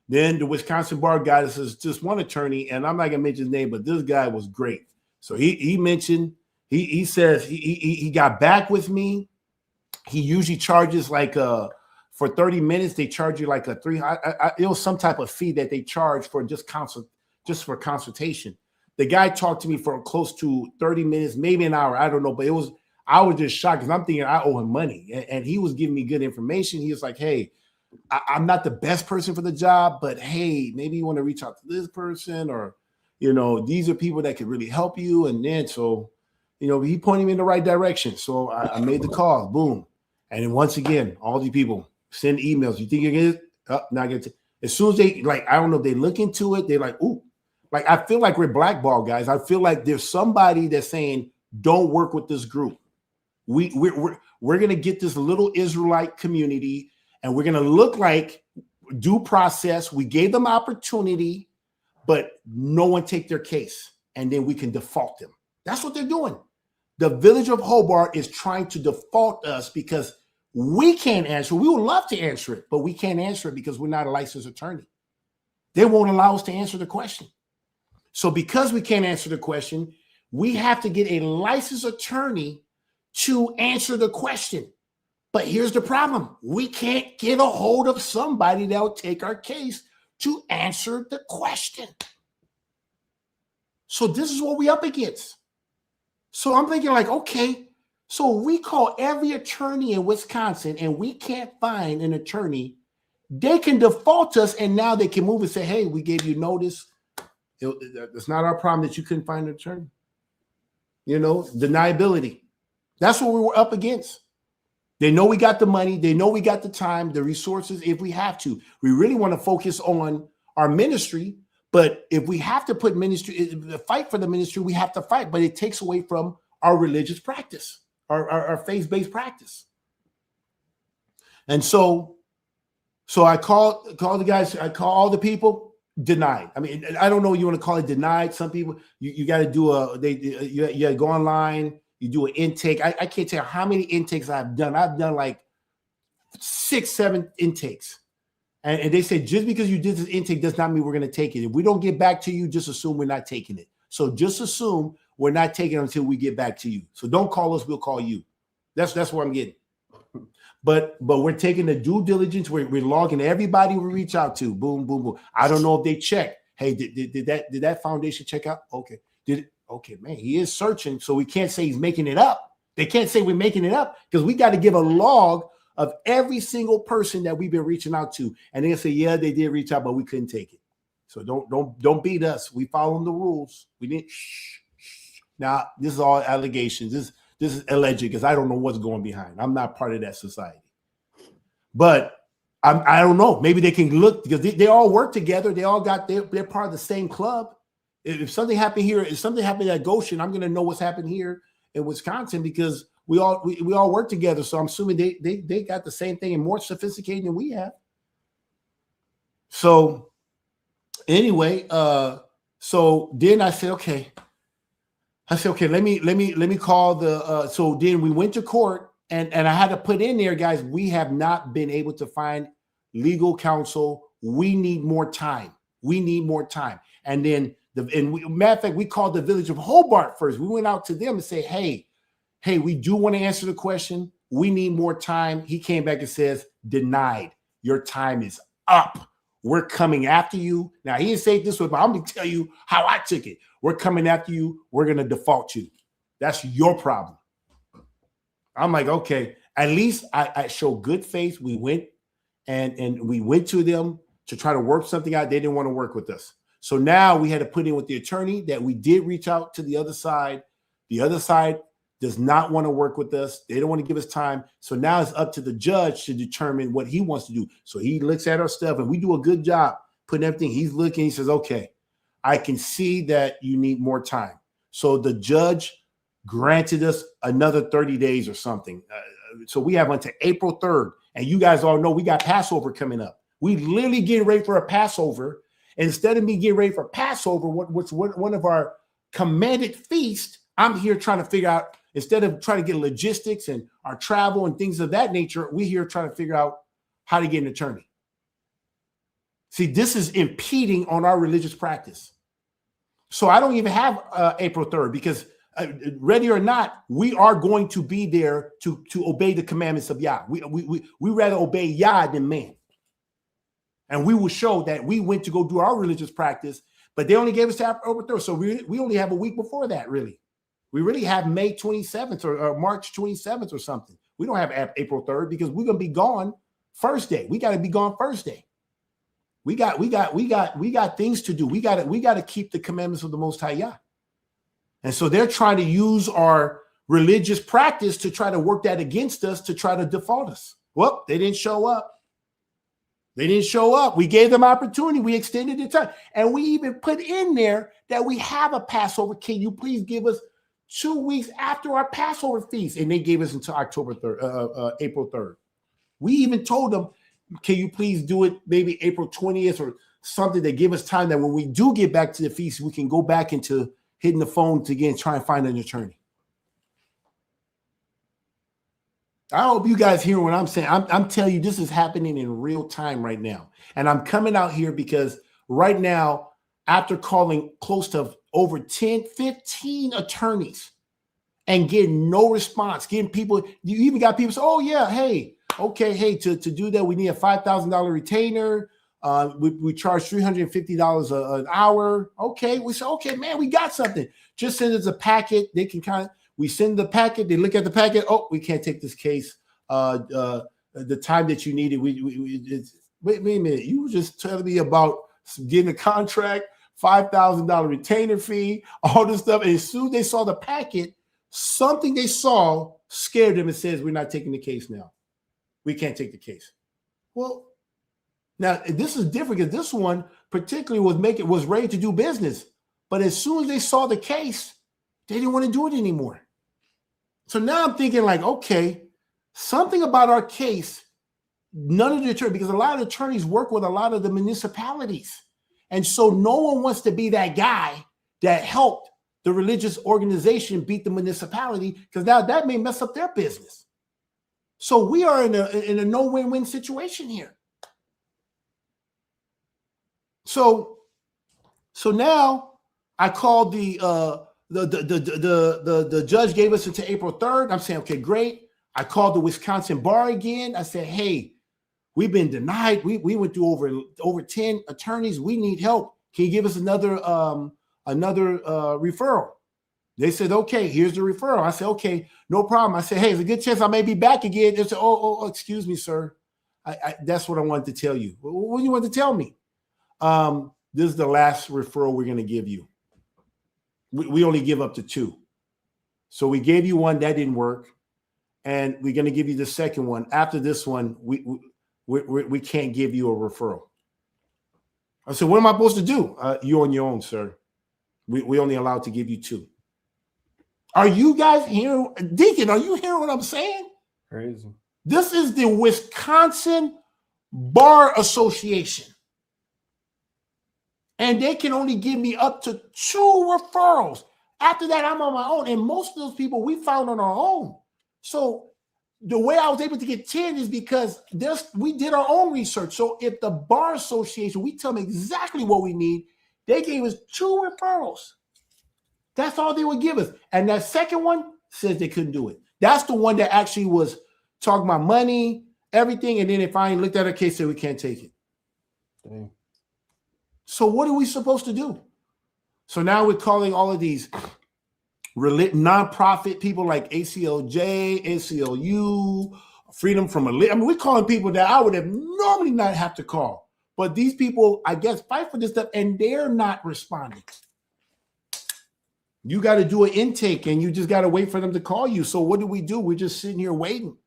Then the Wisconsin bar got us just one attorney, and I'm not going to mention his name, but this guy was great. So he mentioned, he says he got back with me. He usually charges like for 30 minutes, they charge you like it was some type of fee that they charge for just for consultation. The guy talked to me for close to 30 minutes, maybe an hour. I don't know, but I was just shocked because I'm thinking I owe him money, and he was giving me good information. He was like, hey, I'm not the best person for the job, but hey, maybe you want to reach out to this person, or, these are people that could really help you. And then, so, he pointed me in the right direction. So I made the call, boom. And then once again, all these people send emails. You think you're going to, not going to, as soon as they, like, I don't know, they look into it. They're like, ooh, like, I feel like we're blackballed, guys. I feel like there's somebody that's saying, don't work with this group. We're going to get this little Israelite community, and we're going to look like due process. We gave them opportunity, but no one take their case, and then we can default them. That's what they're doing. The village of Hobart is trying to default us because we can't answer. We would love to answer it, but we can't answer it because we're not a licensed attorney. They won't allow us to answer the question. So because we can't answer the question, we have to get a licensed attorney to answer the question. But here's the problem. We can't get a hold of somebody that will take our case to answer the question. So this is what we up against. So I'm thinking like, okay, so we call every attorney in Wisconsin and we can't find an attorney. They can default us, and now they can move and say, hey, we gave you notice. It's not our problem that you couldn't find an attorney. Deniability. That's what we were up against. They know we got the money. They know we got the time, the resources, if we have to. We really want to focus on our ministry, but if we have to put fight for the ministry, we have to fight, but it takes away from our religious practice. Our faith-based practice. And so I call the guys, I call all the people, denied. I mean, I don't know what you want to call it, denied. Some people, you got to do you go online, you do an intake. I can't tell how many intakes I've done. I've done like 6-7 intakes. And they said, just because you did this intake does not mean we're going to take it. If we don't get back to you, just assume we're not taking it. So just assume we're not taking it until we get back to you. So don't call us, we'll call you. That's what I'm getting. But we're taking the due diligence. We're logging everybody we reach out to. Boom, boom, boom. I don't know if they check. Hey, did that foundation check out? Okay. Okay, man, he is searching. So we can't say he's making it up. They can't say we're making it up because we got to give a log of every single person that we've been reaching out to. And they'll say, yeah, they did reach out, but we couldn't take it. So don't beat us. We following the rules. We didn't. Now, this is all allegations. This is alleged because I don't know what's going behind. I'm not part of that society. But I don't know. Maybe they can look because they all work together. They all they're part of the same club. If something happened here, if something happened at Goshen, I'm going to know what's happened here in Wisconsin because we all work together. So I'm assuming they got the same thing and more sophisticated than we have. So anyway, so then I said, okay, let me call the, so then we went to court and I had to put in there, guys, we have not been able to find legal counsel. We need more time. We need more time. And then, matter of fact, we called the village of Hobart first. We went out to them and say, hey, we do want to answer the question. We need more time. He came back and says, denied. Your time is up. We're coming after you. Now, he didn't say it this way, but I'm going to tell you how I took it. We're coming after you. We're going to default you. That's your problem. I'm like, okay, at least I show good faith. We went and we went to them to try to work something out. They didn't want to work with us. So now we had to put in with the attorney that we did reach out to the other side. The other side does not want to work with us. They don't want to give us time. So now it's up to the judge to determine what he wants to do. So he looks at our stuff and we do a good job putting everything. He's looking, he says, okay, I can see that you need more time. So the judge granted us another 30 days or something. So we have until April 3rd. And you guys all know we got Passover coming up. We literally getting ready for a Passover. And instead of me getting ready for Passover, what's one of our commanded feasts, I'm here trying to figure out, instead of trying to get logistics and our travel and things of that nature, we're here trying to figure out how to get an attorney. See, this is impeding on our religious practice. So I don't even have April 3rd because ready or not, we are going to be there to obey the commandments of Yah. We rather obey Yah than man. And we will show that we went to go do our religious practice, but they only gave us April 3rd. So we only have a week before that, really. We really have May 27th or March 27th or something. We don't have April 3rd because we're going to be gone first day. We got to be gone first day. We got things to do. We got to keep the commandments of the Most High Yah. And so they're trying to use our religious practice to try to work that against us, to try to default us. Well, they didn't show up. They didn't show up. We gave them opportunity. We extended the time. And we even put in there that we have a Passover. Can you please give us 2 weeks after our Passover feast? And they gave us until April 3rd. We even told them, can you please do it maybe April 20th or something that give us time that when we do get back to the feast, we can go back into hitting the phone to again try and find an attorney. I hope you guys hear what I'm saying. I'm telling you, this is happening in real time right now. And I'm coming out here because right now, after calling close to over 10, 15 attorneys and getting no response, getting people, you even got people say, oh yeah, hey, okay, hey, to do that, we need a $5,000 retainer. We charge $350 an hour. Okay, we say, okay, man, we got something. Just send us a packet. They can we send the packet. They look at the packet. Oh, we can't take this case. The time that you needed. Wait a minute. You were just telling me about getting a contract, $5,000 retainer fee, all this stuff. And as soon as they saw the packet, something they saw scared them and says, we're not taking the case now. We can't take the case. Well, now this is different because this one particularly was ready to do business. But as soon as they saw the case, they didn't want to do it anymore. So now I'm thinking like, okay, something about our case, none of the attorneys, because a lot of attorneys work with a lot of the municipalities. And so no one wants to be that guy that helped the religious organization beat the municipality because now that may mess up their business. So we are in a no win-win situation here. So now I called the judge gave us until April 3rd. I'm saying, okay, great. I called the Wisconsin bar again. I said, hey, we've been denied. We went through over 10 attorneys. We need help. Can you give us another referral? They said, okay, here's the referral. I said, okay, no problem. I said, hey, there's a good chance I may be back again. They said, oh, excuse me, sir. That's what I wanted to tell you. What do you want to tell me? This is the last referral we're going to give you. We only give up to 2. So we gave you one that didn't work. And we're going to give you the second one. After this one, we can't give you a referral. I said, what am I supposed to do? You're on your own, sir. We only allowed to give you 2. Are you guys hearing? Deacon, are you hearing what I'm saying? Crazy. This is the Wisconsin Bar Association. And they can only give me up to 2 referrals. After that, I'm on my own. And most of those people we found on our own. So the way I was able to get 10 is because we did our own research. So if the Bar Association, we tell them exactly what we need, they gave us 2 referrals. That's all they would give us. And that second one says they couldn't do it. That's the one that actually was talking about money, everything. And then they finally looked at our case and said, we can't take it. Dang. So what are we supposed to do? So now we're calling all of these nonprofit people like ACLJ, ACLU, Freedom from Religion. I mean, we're calling people that I would have normally not have to call. But these people, I guess, fight for this stuff, and they're not responding. You got to do an intake, and you just got to wait for them to call you. So what do? We're just sitting here waiting.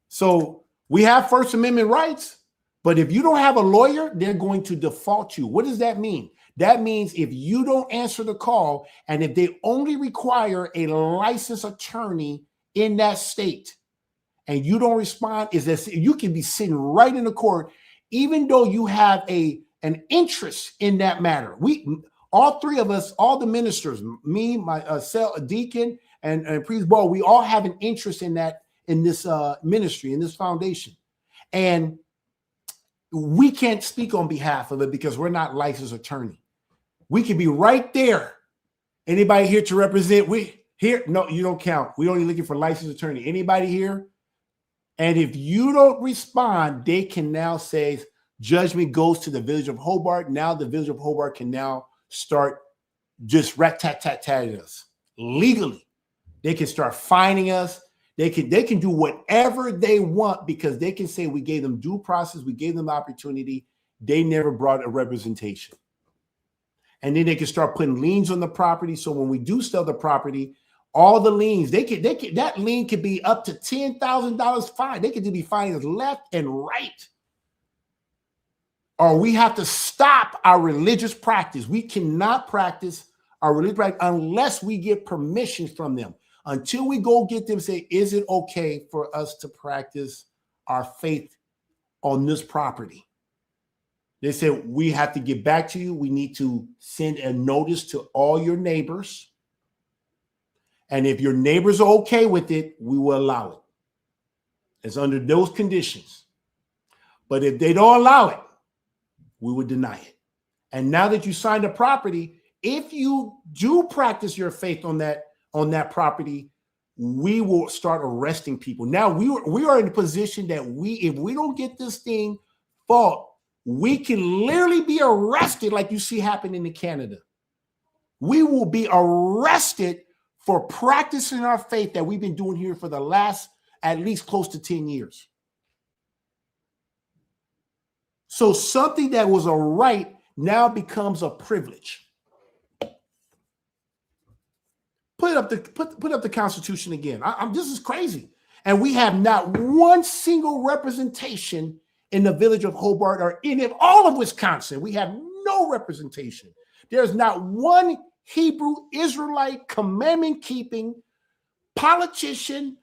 So we have First Amendment rights, but if you don't have a lawyer, they're going to default you. What does that mean? That means if you don't answer the call, and if they only require a licensed attorney in that state, and you don't respond, is that you can be sitting right in the court, even though you have an interest in that matter. All 3 of us, all the ministers, me, my deacon, and priest Ball, we all have an interest in that, in this ministry, in this foundation, and we can't speak on behalf of it because we're not licensed attorney. We can be right there. Anybody here to represent? We here? No, you don't count. We're only looking for licensed attorney. Anybody here? And if you don't respond, they can now say judgment goes to the village of Hobart. Now the village of Hobart can now start just rat-tat-tat-tatting us legally. They can start fining us. They can do whatever they want because they can say we gave them due process, we gave them opportunity. They never brought a representation. And then they can start putting liens on the property. So when we do sell the property, all the liens, that lien could be up to $10,000 fine. They could be fined left and right. Or we have to stop our religious practice. We cannot practice our religious practice unless we get permission from them. Until we go get them, say, is it okay for us to practice our faith on this property? They said, we have to get back to you. We need to send a notice to all your neighbors. And if your neighbors are okay with it, we will allow it. It's under those conditions. But if they don't allow it, we would deny it. And now that you signed the property, if you do practice your faith on that property, we will start arresting people. Now we are in a position that if we don't get this thing fought, we can literally be arrested like you see happening in Canada. We will be arrested for practicing our faith that we've been doing here for the last at least close to 10 years. So something that was a right now becomes a privilege. Put up the Constitution again. This is crazy. And we have not one single representation in the village of Hobart or in all of Wisconsin. We have no representation. There's not one Hebrew Israelite commandment-keeping politician,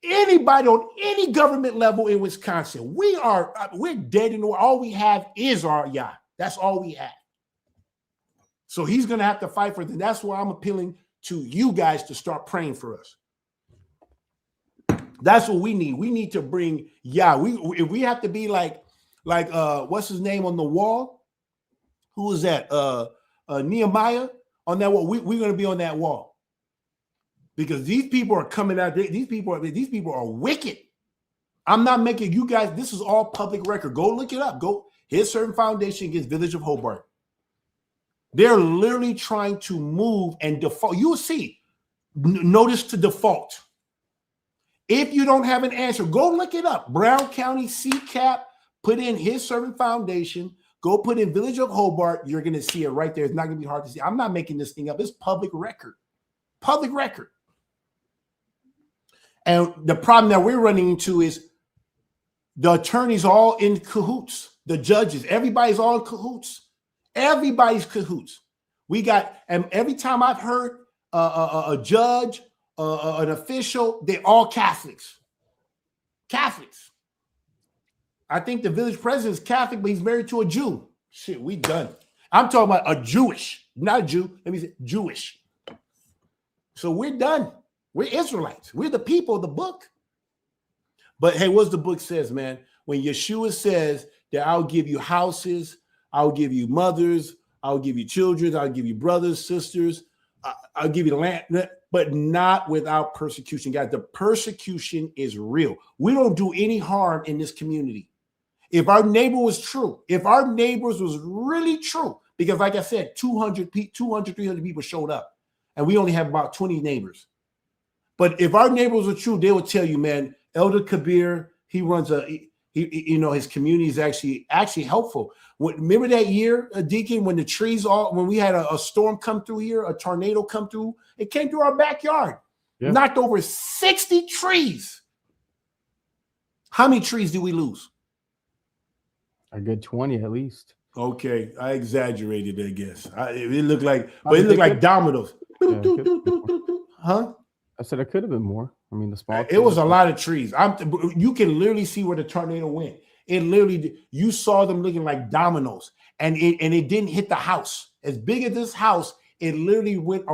anybody on any government level in Wisconsin. We're dead in the water. All we have is our Yah. That's all we have. So he's going to have to fight for it. And that's why I'm appealing to you guys to start praying for us. That's what we need. We need to bring Yah. If we have to be like what's his name on the wall? Who was that? Nehemiah on that wall. We're going to be on that wall because these people are coming out. These people are wicked. I'm not making you guys. This is all public record. Go look it up. Go His Servant Foundation against Village of Hobart. They're literally trying to move and default. You'll see. Notice to default. If you don't have an answer, go look it up. Brown County CCAP, put in His Servant Foundation, go put in Village of Hobart. You're going to see it right there. It's not going to be hard to see. I'm not making this thing up. It's public record. Public record. And the problem that we're running into is the attorneys all in cahoots. The judges, everybody's all in cahoots. Everybody's cahoots. And every time I've heard a judge, an official, they're all Catholics. Catholics. I think the village president is Catholic, but he's married to a Jew. Shit, we done. I'm talking about a Jewish, not a Jew. Let me say Jewish. So we're done. We're Israelites. We're the people of the book. But hey, what's the book says, man? When Yeshua says that I'll give you houses, I'll give you mothers, I'll give you children, I'll give you brothers, sisters, I'll give you the land, but not without persecution. Guys, the persecution is real. We don't do any harm in this community. If our neighbor was true, if our neighbors was really true, because like I said, 200, 300 people showed up, and we only have about 20 neighbors. But if our neighbors were true, they would tell you, man, Elder Kabir, he runs his community is actually helpful. Remember that year, Deacon, when the trees when we had a storm come through here, a tornado come through, it came through our backyard, knocked over 60 trees. How many trees did we lose? A good 20 at least. Okay, I exaggerated, I guess. It looked like dominoes. Huh? I said it could have been more. I mean, the small. It was a lot of trees. You can literally see where the tornado went. It literally, you saw them looking like dominoes, and it didn't hit the house. As big as this house, it literally went.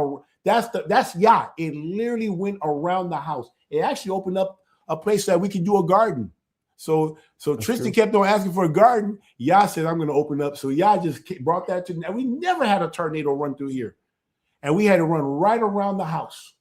It literally went around the house. It actually opened up a place that we could do a garden. So Tristan kept on asking for a garden. Yah said, I'm going to open up. So Yah just brought that to. And we never had a tornado run through here, and we had to run right around the house.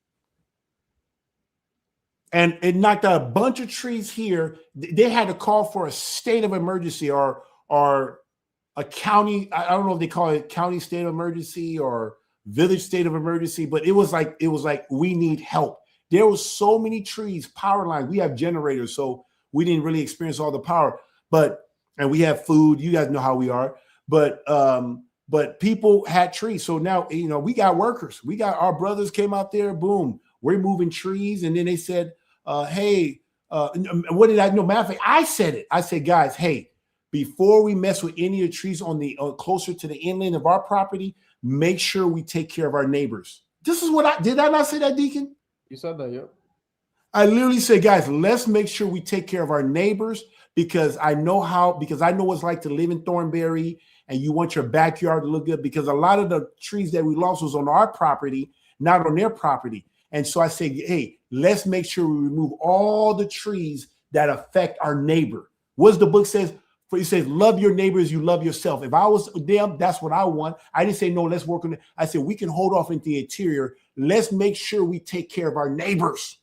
And it knocked out a bunch of trees here. They had to call for a state of emergency or a county. I don't know if they call it county state of emergency or village state of emergency, but it was like we need help. There was so many trees, power lines. We have generators, so we didn't really experience all the power. And we have food. You guys know how we are. But people had trees. So now we got workers. We got our brothers came out there. Boom. We're moving trees. And then they said, hey, what did I know? Matter of fact, I said it. I said, guys, hey, before we mess with any of the trees on the closer to the inland of our property, make sure we take care of our neighbors. This is what did I not say that, Deacon? You said that, yep. I literally said, guys, let's make sure we take care of our neighbors because I know what it's like to live in Thornberry and you want your backyard to look good because a lot of the trees that we lost was on our property, not on their property. And so I said, hey, let's make sure we remove all the trees that affect our neighbor. What's the book says? It says, love your neighbor as you love yourself. If I was them, that's what I want. I didn't say, no, let's work on it. I said, we can hold off into the interior. Let's make sure we take care of our neighbors.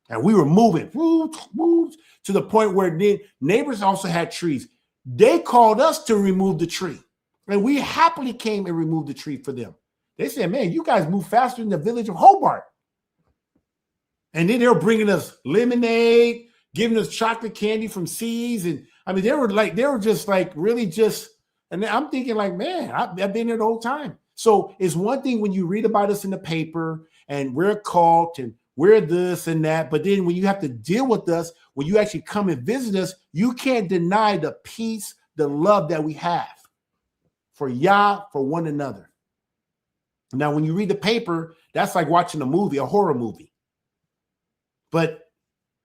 And we were moving to the point where the neighbors also had trees. They called us to remove the tree. And we happily came and removed the tree for them. They said, man, you guys move faster than the village of Hobart. And then they were bringing us lemonade, giving us chocolate candy from C's. And I mean, they were just like, really just, and I'm thinking like, man, I've been here the whole time. So it's one thing when you read about us in the paper and we're a cult and we're this and that. But then when you have to deal with us, when you actually come and visit us, you can't deny the peace, the love that we have for Yah, for one another. Now, when you read the paper, that's like watching a movie, a horror movie. But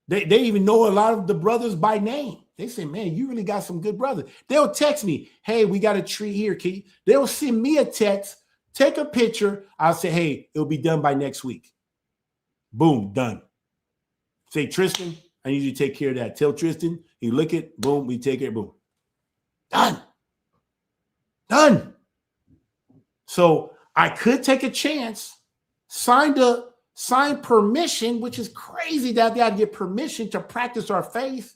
they even know a lot of the brothers by name. They say, man, you really got some good brothers. They'll text me, hey, we got a tree here, Keith. They'll send me a text, take a picture. I'll say, hey, it'll be done by next week. Boom, done. Say, Tristan, I need you to take care of that. Tell Tristan, he look it, boom, we take it, boom. Done. So I could take a chance, sign permission, which is crazy that they had to get permission to practice our faith.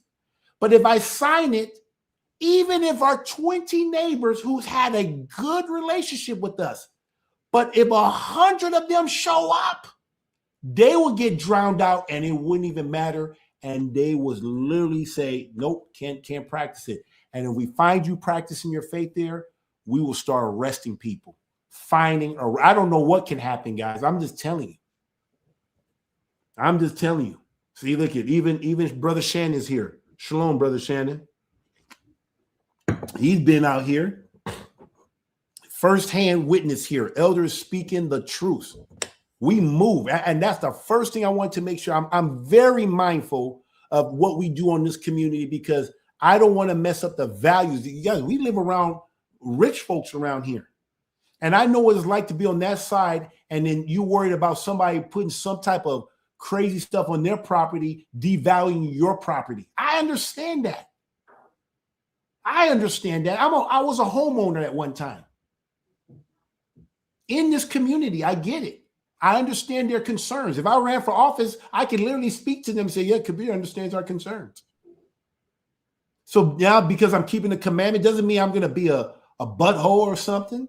But if I sign it, even if our 20 neighbors who's had a good relationship with us, but if 100 of them show up, they will get drowned out and it wouldn't even matter. And they would literally say, nope, can't practice it. And if we find you practicing your faith there, we will start arresting people. I don't know what can happen, guys. I'm just telling you. See, look at even Brother Shannon is here. Shalom, Brother Shannon. He's been out here. Firsthand witness here. Elders speaking the truth. We move. And that's the first thing I want to make sure. I'm very mindful of what we do on this community because I don't want to mess up the values. Guys, we live around rich folks around here. And I know what it's like to be on that side, and then you worried about somebody putting some type of crazy stuff on their property, devaluing your property. I understand that. I was a homeowner at one time. In this community, I get it. I understand their concerns. If I ran for office, I could literally speak to them and say, yeah, Kabir understands our concerns. So now, because I'm keeping the commandment, doesn't mean I'm going to be a butthole or something.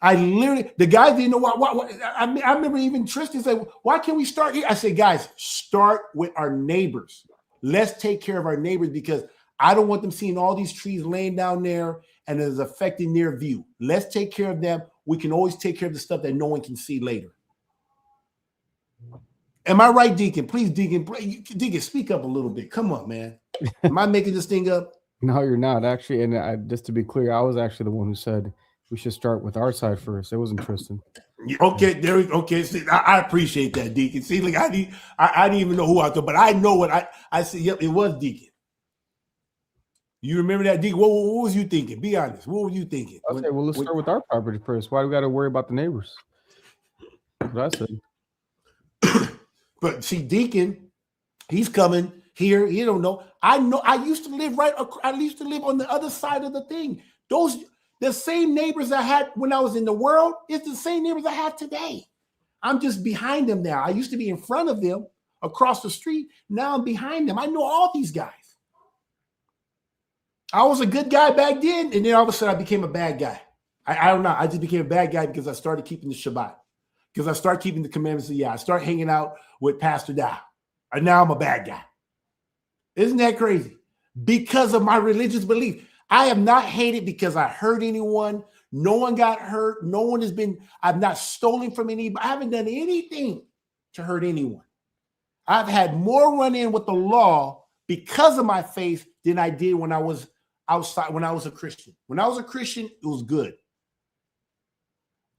I literally, the guys didn't know what I remember even Tristan said, why can't we start here? I said, guys, start with our neighbors. Let's take care of our neighbors because I don't want them seeing all these trees laying down there and it is affecting their view. Let's take care of them. We can always take care of the stuff that no one can see later. Am I right, Deacon? Please, Deacon, speak up a little bit. Come on, man. Am I making this thing up? No, you're not actually. And just to be clear, I was actually the one who said we should start with our side first. It wasn't Tristan. Okay, there we go. Okay, see, I appreciate that, Deacon. See, like I didn't even know who I thought, but I know what I said. Yep, it was Deacon. You remember that, Deacon? What was you thinking? Be honest. What were you thinking? Okay, well, let's start with our property first. Why do we got to worry about the neighbors? That's what I said. But see, Deacon, he's coming here. You don't know. I know. I used to live on the other side of the thing. The same neighbors I had when I was in the world is the same neighbors I have today. I'm just behind them now. I used to be in front of them across the street. Now I'm behind them. I know all these guys. I was a good guy back then, and then all of a sudden I became a bad guy. I don't know. I just became a bad guy because I started keeping the Shabbat, because I started keeping the commandments of Yah. I started hanging out with Pastor Dow, and now I'm a bad guy. Isn't that crazy? Because of my religious belief. I am not hated because I hurt anyone. No one got hurt. I've not stolen from anybody. I haven't done anything to hurt anyone. I've had more run-in with the law because of my faith than I did when I was outside, when I was a Christian. When I was a Christian, it was good.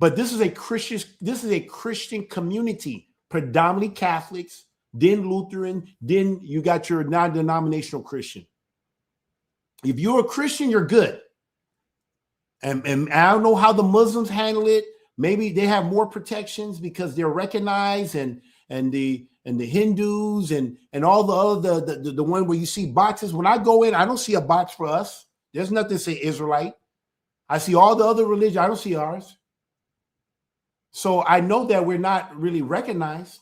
But this is a Christian community, predominantly Catholics, then Lutheran, then you got your non-denominational Christian. If you're a Christian, you're good. And I don't know how the Muslims handle it. Maybe they have more protections because they're recognized, and the Hindus and all the other the one where you see boxes. When I go in, I don't see a box for us. There's nothing to say Israelite. I see all the other religions. I don't see ours. So I know that we're not really recognized.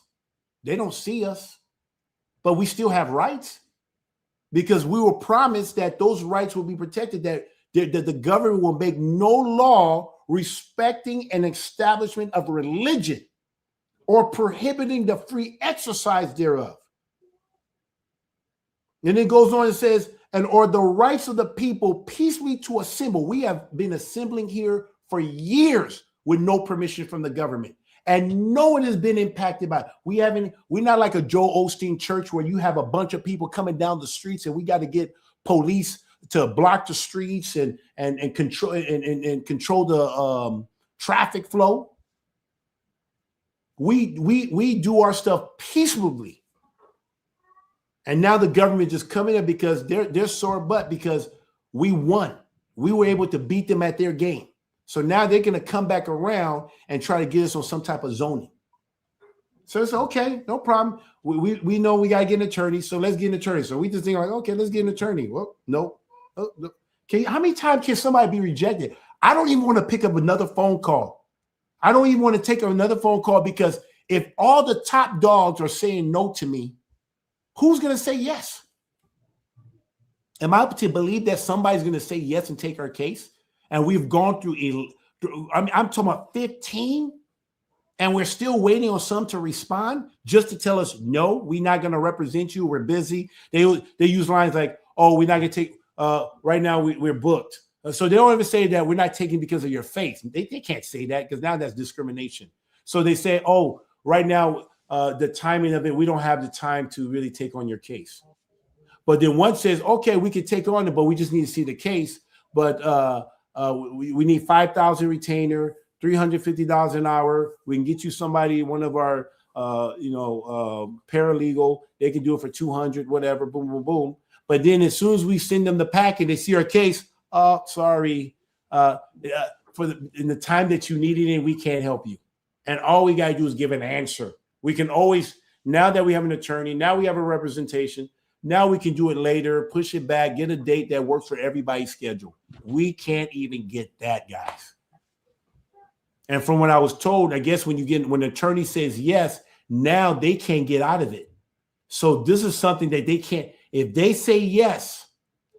They don't see us, but we still have rights because we were promised that those rights will be protected, that the government will make no law respecting an establishment of religion or prohibiting the free exercise thereof. And it goes on and says, or the rights of the people peacefully to assemble. We have been assembling here for years with no permission from the government, and no one has been impacted by it. We're not like a Joel Osteen church where you have a bunch of people coming down the streets and we got to get police to block the streets and control the traffic flow. We do our stuff peaceably. And now the government just coming in because they're sore butt because we won. We were able to beat them at their game. So now they're going to come back around and try to get us on some type of zoning. So it's okay, no problem. We know we got to get an attorney, so let's get an attorney. So we just think like, okay, let's get an attorney. Well, no. How many times can somebody be rejected? I don't even want to pick up another phone call. I don't even want to take another phone call because if all the top dogs are saying no to me, who's going to say yes? Am I to believe that somebody's going to say yes and take our case? And we've gone through, I'm talking about 15, and we're still waiting on some to respond just to tell us, no, we're not going to represent you. We're busy. They use lines like, oh, we're not going to take, right now we're booked. So they don't even say that we're not taking because of your faith. They can't say that because now that's discrimination. So they say, oh, right now, the timing of it, we don't have the time to really take on your case. But then one says, okay, we can take on it, but we just need to see the case. But we need 5,000 retainer, $350 an hour. We can get you somebody, one of our, paralegal. They can do it for 200, whatever, boom, boom, boom. But then as soon as we send them the packet, they see our case. Oh, sorry. In the time that you needed it, we can't help you. And all we got to do is give an answer We can always, now that we have an attorney, now we have a representation, now we can do it later, push it back, get a date that works for everybody's schedule. We can't even get that, guys. And from what I was told, I guess when the attorney says yes, now they can't get out of it. So this is something that they can't, if they say yes,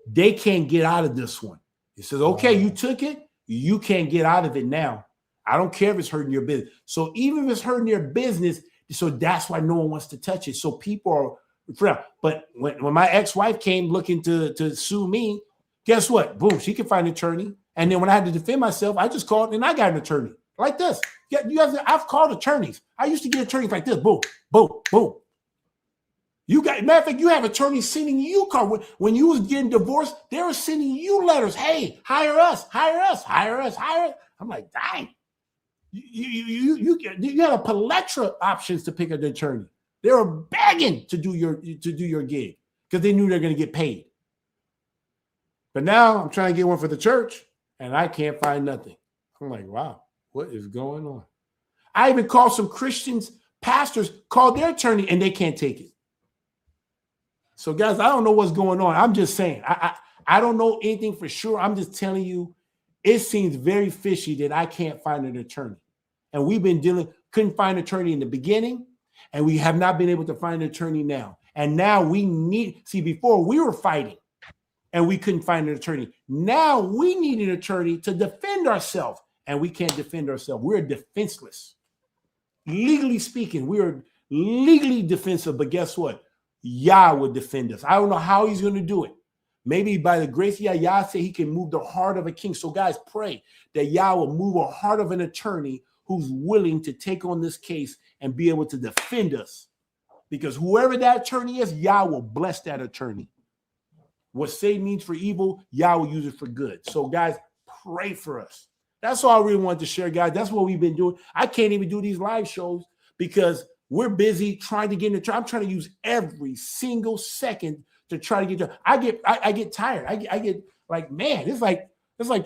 they can't get out of this one. It says, okay, you took it, you can't get out of it now. I don't care if it's hurting your business. So even if it's hurting your business, so that's why no one wants to touch it. So people are, but when my ex-wife came looking to sue me, guess what? Boom, she could find an attorney. And then when I had to defend myself, I just called and I got an attorney like this. I've called attorneys. I used to get attorneys like this. Boom, boom, boom. Matter of fact, you have attorneys sending you cards. When you was getting divorced, they were sending you letters. Hey, hire us, hire us, hire us, hire us. I'm like, dang. You had a plethora of options to pick an attorney. They were begging to do your gig because they knew they're going to get paid. But now I'm trying to get one for the church, and I can't find nothing. I'm like, wow, what is going on? I even called some Christians, pastors, called their attorney, and they can't take it. So, guys, I don't know what's going on. I'm just saying. I don't know anything for sure. I'm just telling you, it seems very fishy that I can't find an attorney. And we've been couldn't find an attorney in the beginning, and we have not been able to find an attorney now. And now before we were fighting, and we couldn't find an attorney. Now we need an attorney to defend ourselves, and we can't defend ourselves. We're defenseless. Legally speaking, we are legally defensive, but guess what? Yah will defend us. I don't know how he's going to do it. Maybe by the grace of Yah, Yah said he can move the heart of a king. So guys, pray that Yah will move a heart of an attorney who's willing to take on this case and be able to defend us. Because whoever that attorney is, Yah will bless that attorney. What Satan means for evil, Yah will use it for good. So guys, pray for us. That's all I really wanted to share, guys. That's what we've been doing. I can't even do these live shows because we're busy trying to get in the I'm trying to use every single second to try to get there. I get tired. I get like, man, it's like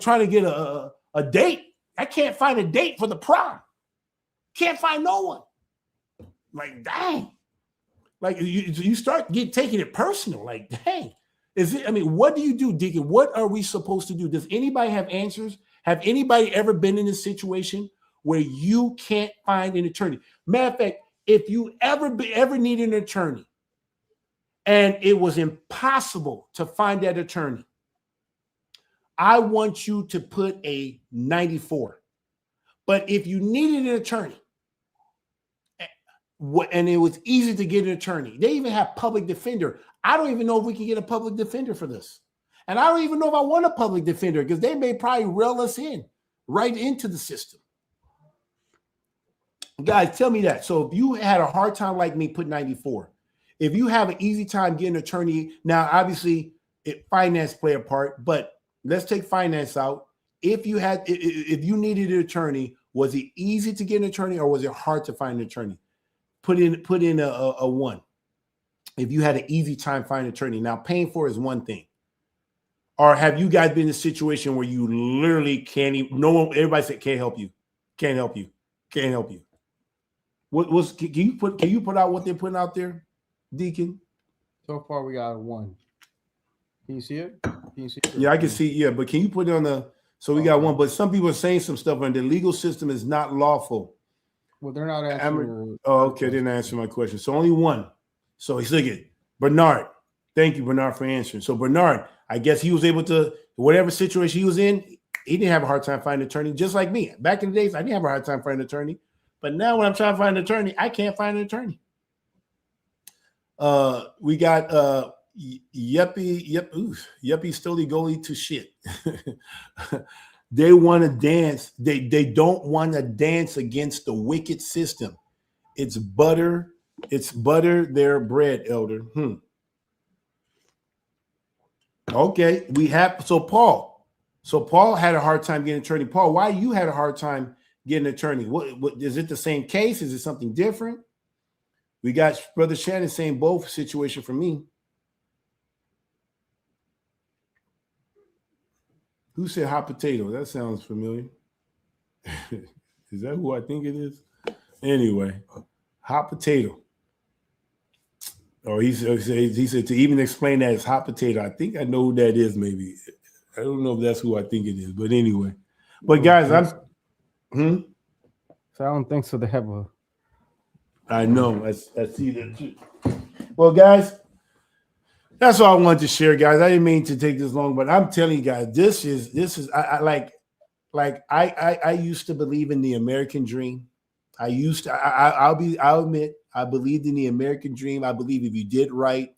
trying to get a date. I can't find a date for the prom. Can't find no one. Like, dang. Like you start taking it personal. Like, dang. What do you do, Deacon? What are we supposed to do? Does anybody have answers? Have anybody ever been in a situation where you can't find an attorney? Matter of fact, if you ever need an attorney and it was impossible to find that attorney, I want you to put a 94. But if you needed an attorney and it was easy to get an attorney, they even have public defender. I don't even know if we can get a public defender for this. And I don't even know if I want a public defender because they may probably rail us right into the system. Guys, tell me that. So if you had a hard time like me, put 94. If you have an easy time getting an attorney, now obviously finance play a part, but let's take finance out. If you needed an attorney, was it easy to get an attorney or was it hard to find an attorney? Put in a 1. If you had an easy time finding an attorney. Now paying for is one thing. Or have you guys been in a situation where you literally can't even, no one, everybody said can't help you, can't help you, can't help you. Can you put out what they're putting out there, Deacon? So far we got a 1. Can you see it? Yeah, I can see. Yeah, but can you put it on the? So we got 1, but some people are saying some stuff, and the legal system is not lawful. Well, they're not answering. Okay, they didn't answer my question. So only 1. So he's looking. Bernard, thank you, Bernard, for answering. So Bernard, I guess he was able to, whatever situation he was in, he didn't have a hard time finding an attorney, just like me. Back in the days, I didn't have a hard time finding an attorney. But now when I'm trying to find an attorney, I can't find an attorney. We got Yuppie Stoli Goalie to shit. They want to dance. They don't want to dance against the wicked system. It's butter their bread, elder. Okay, Paul had a hard time getting an attorney. Paul, why you had a hard time getting an attorney? What is it the same case? Is it something different? We got Brother Shannon saying both situation for me. Who said hot potato? That sounds familiar. Is that who I think it is? Anyway, Hot potato. Or he said to even explain that as hot potato. I think I know who that is. Maybe I don't know if that's who I think it is. But anyway, but guys, So I don't think so. They have a. I know. I see that too. Well, guys, that's all I wanted to share, guys. I didn't mean to take this long, but I'm telling you guys, this is I used to believe in the American dream. I'll admit, I believed in the American dream. I believe if you did right,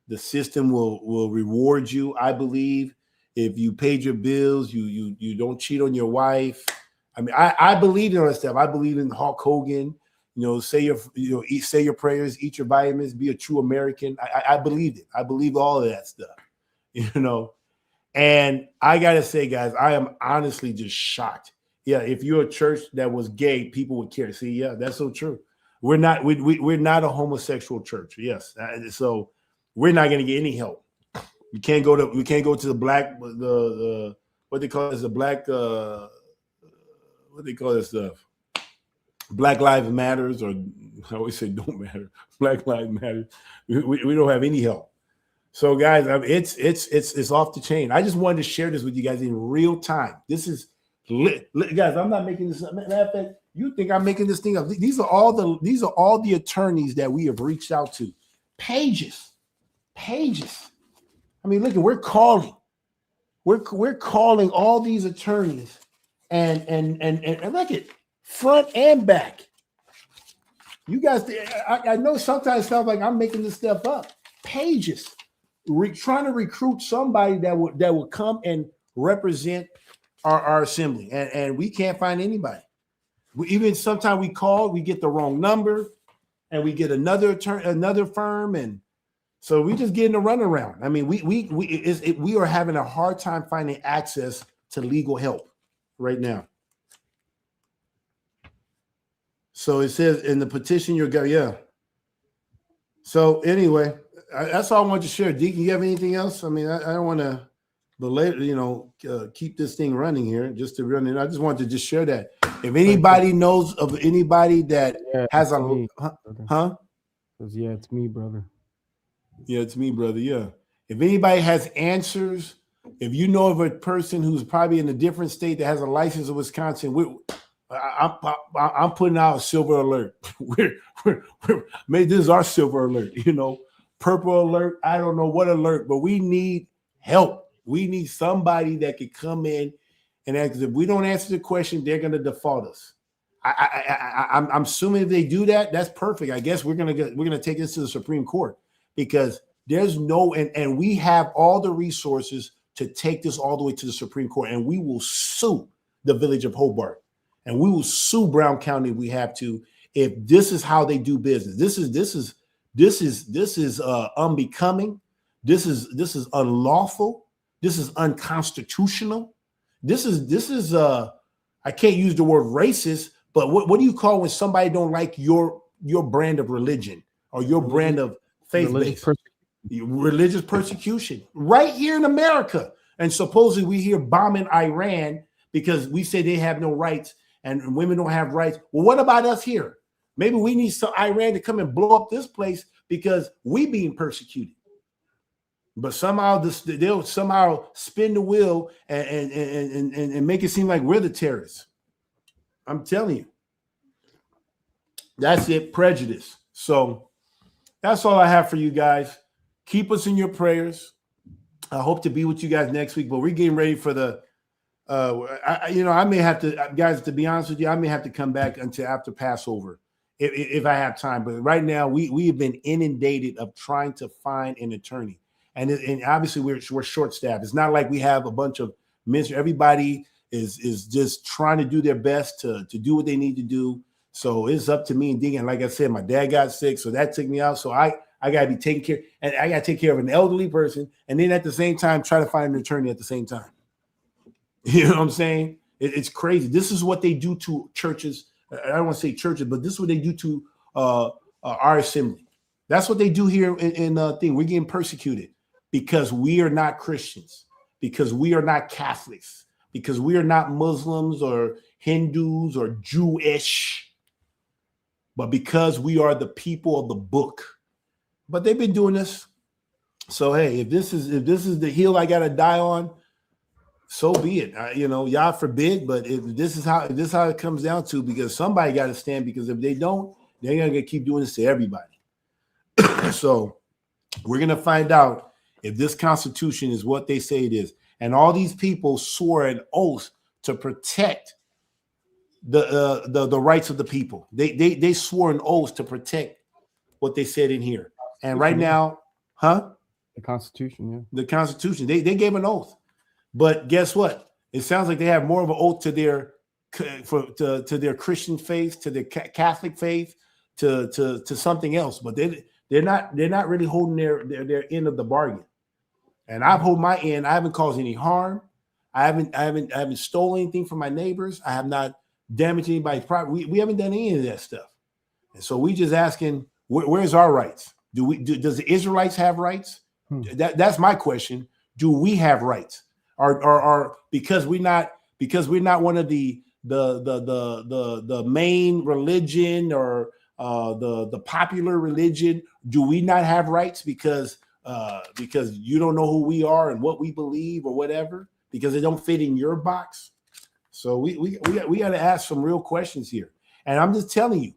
the system will reward you. I believe if you paid your bills, you don't cheat on your wife. I mean, I believe in all that stuff. I believe in Hulk Hogan. Say your prayers, eat your vitamins, be a true American. I believed it. I believe all of that stuff. And I gotta say, guys, I am honestly just shocked. Yeah, if you're a church that was gay, people would care. See, yeah, that's so true. We're not a homosexual church. Yes, so we're not going to get any help. We can't go to the black what they call this, the black what they call this stuff, Black Lives Matters, or I always say don't matter. Black Lives Matter. We don't have any help. So guys, it's off the chain. I just wanted to share this with you guys in real time. This is guys, I'm not making this. Matter of fact, you think I'm making this thing up? These are all the attorneys that we have reached out to. Pages. I mean, look, we're calling all these attorneys, and look at front and back. You guys, I know sometimes it sounds like I'm making this stuff up. Pages, trying to recruit somebody that would come and represent our assembly, and we can't find anybody. Even sometimes we call, we get the wrong number, and we get another firm, and so we just getting a runaround. I mean, we are having a hard time finding access to legal help right now. So it says in the petition, yeah. So anyway, that's all I want to share. Deacon, you have anything else? I mean, I don't want to keep this thing running here, just to run it. I just wanted to just share that. If anybody knows of anybody that has a Yeah, it's me, brother. Yeah, it's me, brother. Yeah. If anybody has answers, if you know of a person who's probably in a different state that has a license in Wisconsin, I'm putting out a silver alert. Maybe this is our silver alert, purple alert. I don't know what alert, but we need help. We need somebody that could come in and ask. If we don't answer the question, they're going to default us. I'm assuming if they do that, that's perfect. I guess we're gonna take this to the Supreme Court, because there's and we have all the resources to take this all the way to the Supreme Court, and we will sue the village of Hobart, and we will sue Brown County if we have to, if this is how they do business. This is unbecoming. This is unlawful. This is unconstitutional. This is I can't use the word racist, but what do you call when somebody don't like your brand of religion or your brand of faith-based? Religious persecution right here in America. And supposedly we hear bombing Iran because we say they have no rights and women don't have rights. Well, what about us here? Maybe we need some Iran to come and blow up this place because we being persecuted. But somehow they'll somehow spin the wheel and make it seem like we're the terrorists. I'm telling you. That's it, prejudice. So that's all I have for you guys. Keep us in your prayers. I hope to be with you guys next week, but we're getting ready for the I may have to, guys, to be honest with you, I may have to come back until after Passover if I have time. But right now we have been inundated of trying to find an attorney. And obviously we're short staffed. It's not like we have a bunch of ministers. Everybody is just trying to do their best to do what they need to do. So it's up to me and Deacon. Like I said, my dad got sick, so that took me out. So I got to be taking care, and I got to take care of an elderly person, and then at the same time try to find an attorney at the same time. You know what I'm saying? It's crazy. This is what they do to churches. I don't want to say churches, but this is what they do to our assembly. That's what they do here in thing. We're getting persecuted because we are not Christians, because we are not Catholics, because we are not Muslims or Hindus or Jewish. but because we are the people of the book. But they've been doing this. So hey, if this is the hill I got to die on, so be it. Y'all forbid. But if this is how it comes down to, because somebody got to stand. Because if they don't, they're gonna keep doing this to everybody. So we're gonna find out if this Constitution is what they say it is. And all these people swore an oath to protect the rights of the people. They swore an oath to protect what they said in here. And right now, the Constitution, yeah. The Constitution. They gave an oath. But guess what? It sounds like they have more of an oath to their Christian faith, to their Catholic faith, to something else. But they're not really holding their end of the bargain. And I've held my end. I haven't caused any harm. I haven't stolen anything from my neighbors. I have not damaged anybody's property. We haven't done any of that stuff. And so we just asking, where's our rights? Does the Israelites have rights? That's my question. Do we have rights? Or because we're not one of the main religion or the popular religion, do we not have rights because you don't know who we are and what we believe or whatever, because it don't fit in your box? So we got to ask some real questions here. And I'm just telling you,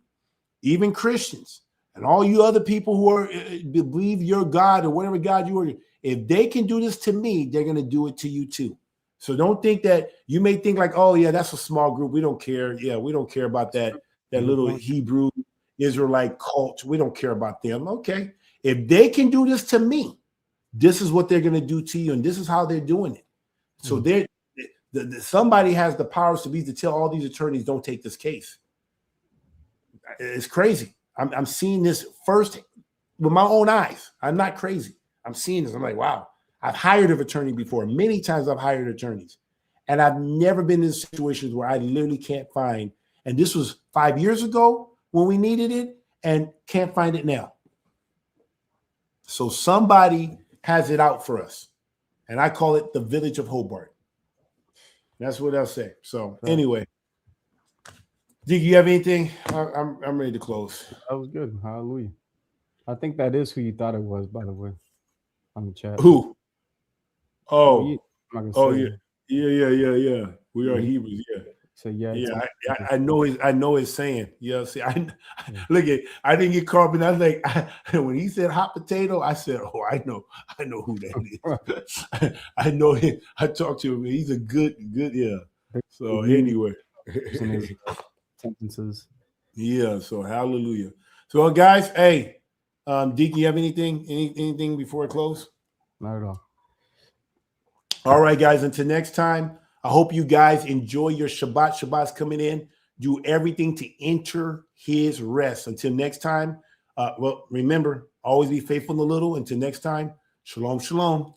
even Christians and all you other people who believe your God or whatever God you are, if they can do this to me, they're going to do it to you too. So don't think that you may think like, oh yeah, that's a small group. We don't care. Yeah, we don't care about that little Hebrew Israelite cult. We don't care about them. Okay. If they can do this to me, this is what they're going to do to you. And this is how they're doing it. So somebody has the powers to tell all these attorneys, don't take this case. It's crazy. I'm seeing this first with my own eyes. I'm not crazy. I'm seeing this. I'm like, wow. I've hired an attorney before. Many times I've hired attorneys. And I've never been in situations where I literally can't find. And this was 5 years ago when we needed it and can't find it now. So somebody has it out for us. And I call it the village of Hobart. That's what I'll say. So anyway, do you have anything? I'm ready to close. That was good. Hallelujah. I think that is who you thought it was, by the way, on the chat. Who? Oh, yeah. Yeah. We are Hebrews. Yeah. So yeah. I know his saying. Yeah. See, look at. I didn't get caught, but I was like, when he said hot potato, I said, oh, I know who that is. I know him. I talked to him. He's a good. Yeah. So anyway. Sentences. Yeah. So hallelujah. So guys, hey, Deke, you have anything before I close? Not at all. All right, guys. Until next time, I hope you guys enjoy your Shabbat. Shabbat's coming in. Do everything to enter his rest. Until next time, well, remember, always be faithful in the little. Until next time, shalom, shalom.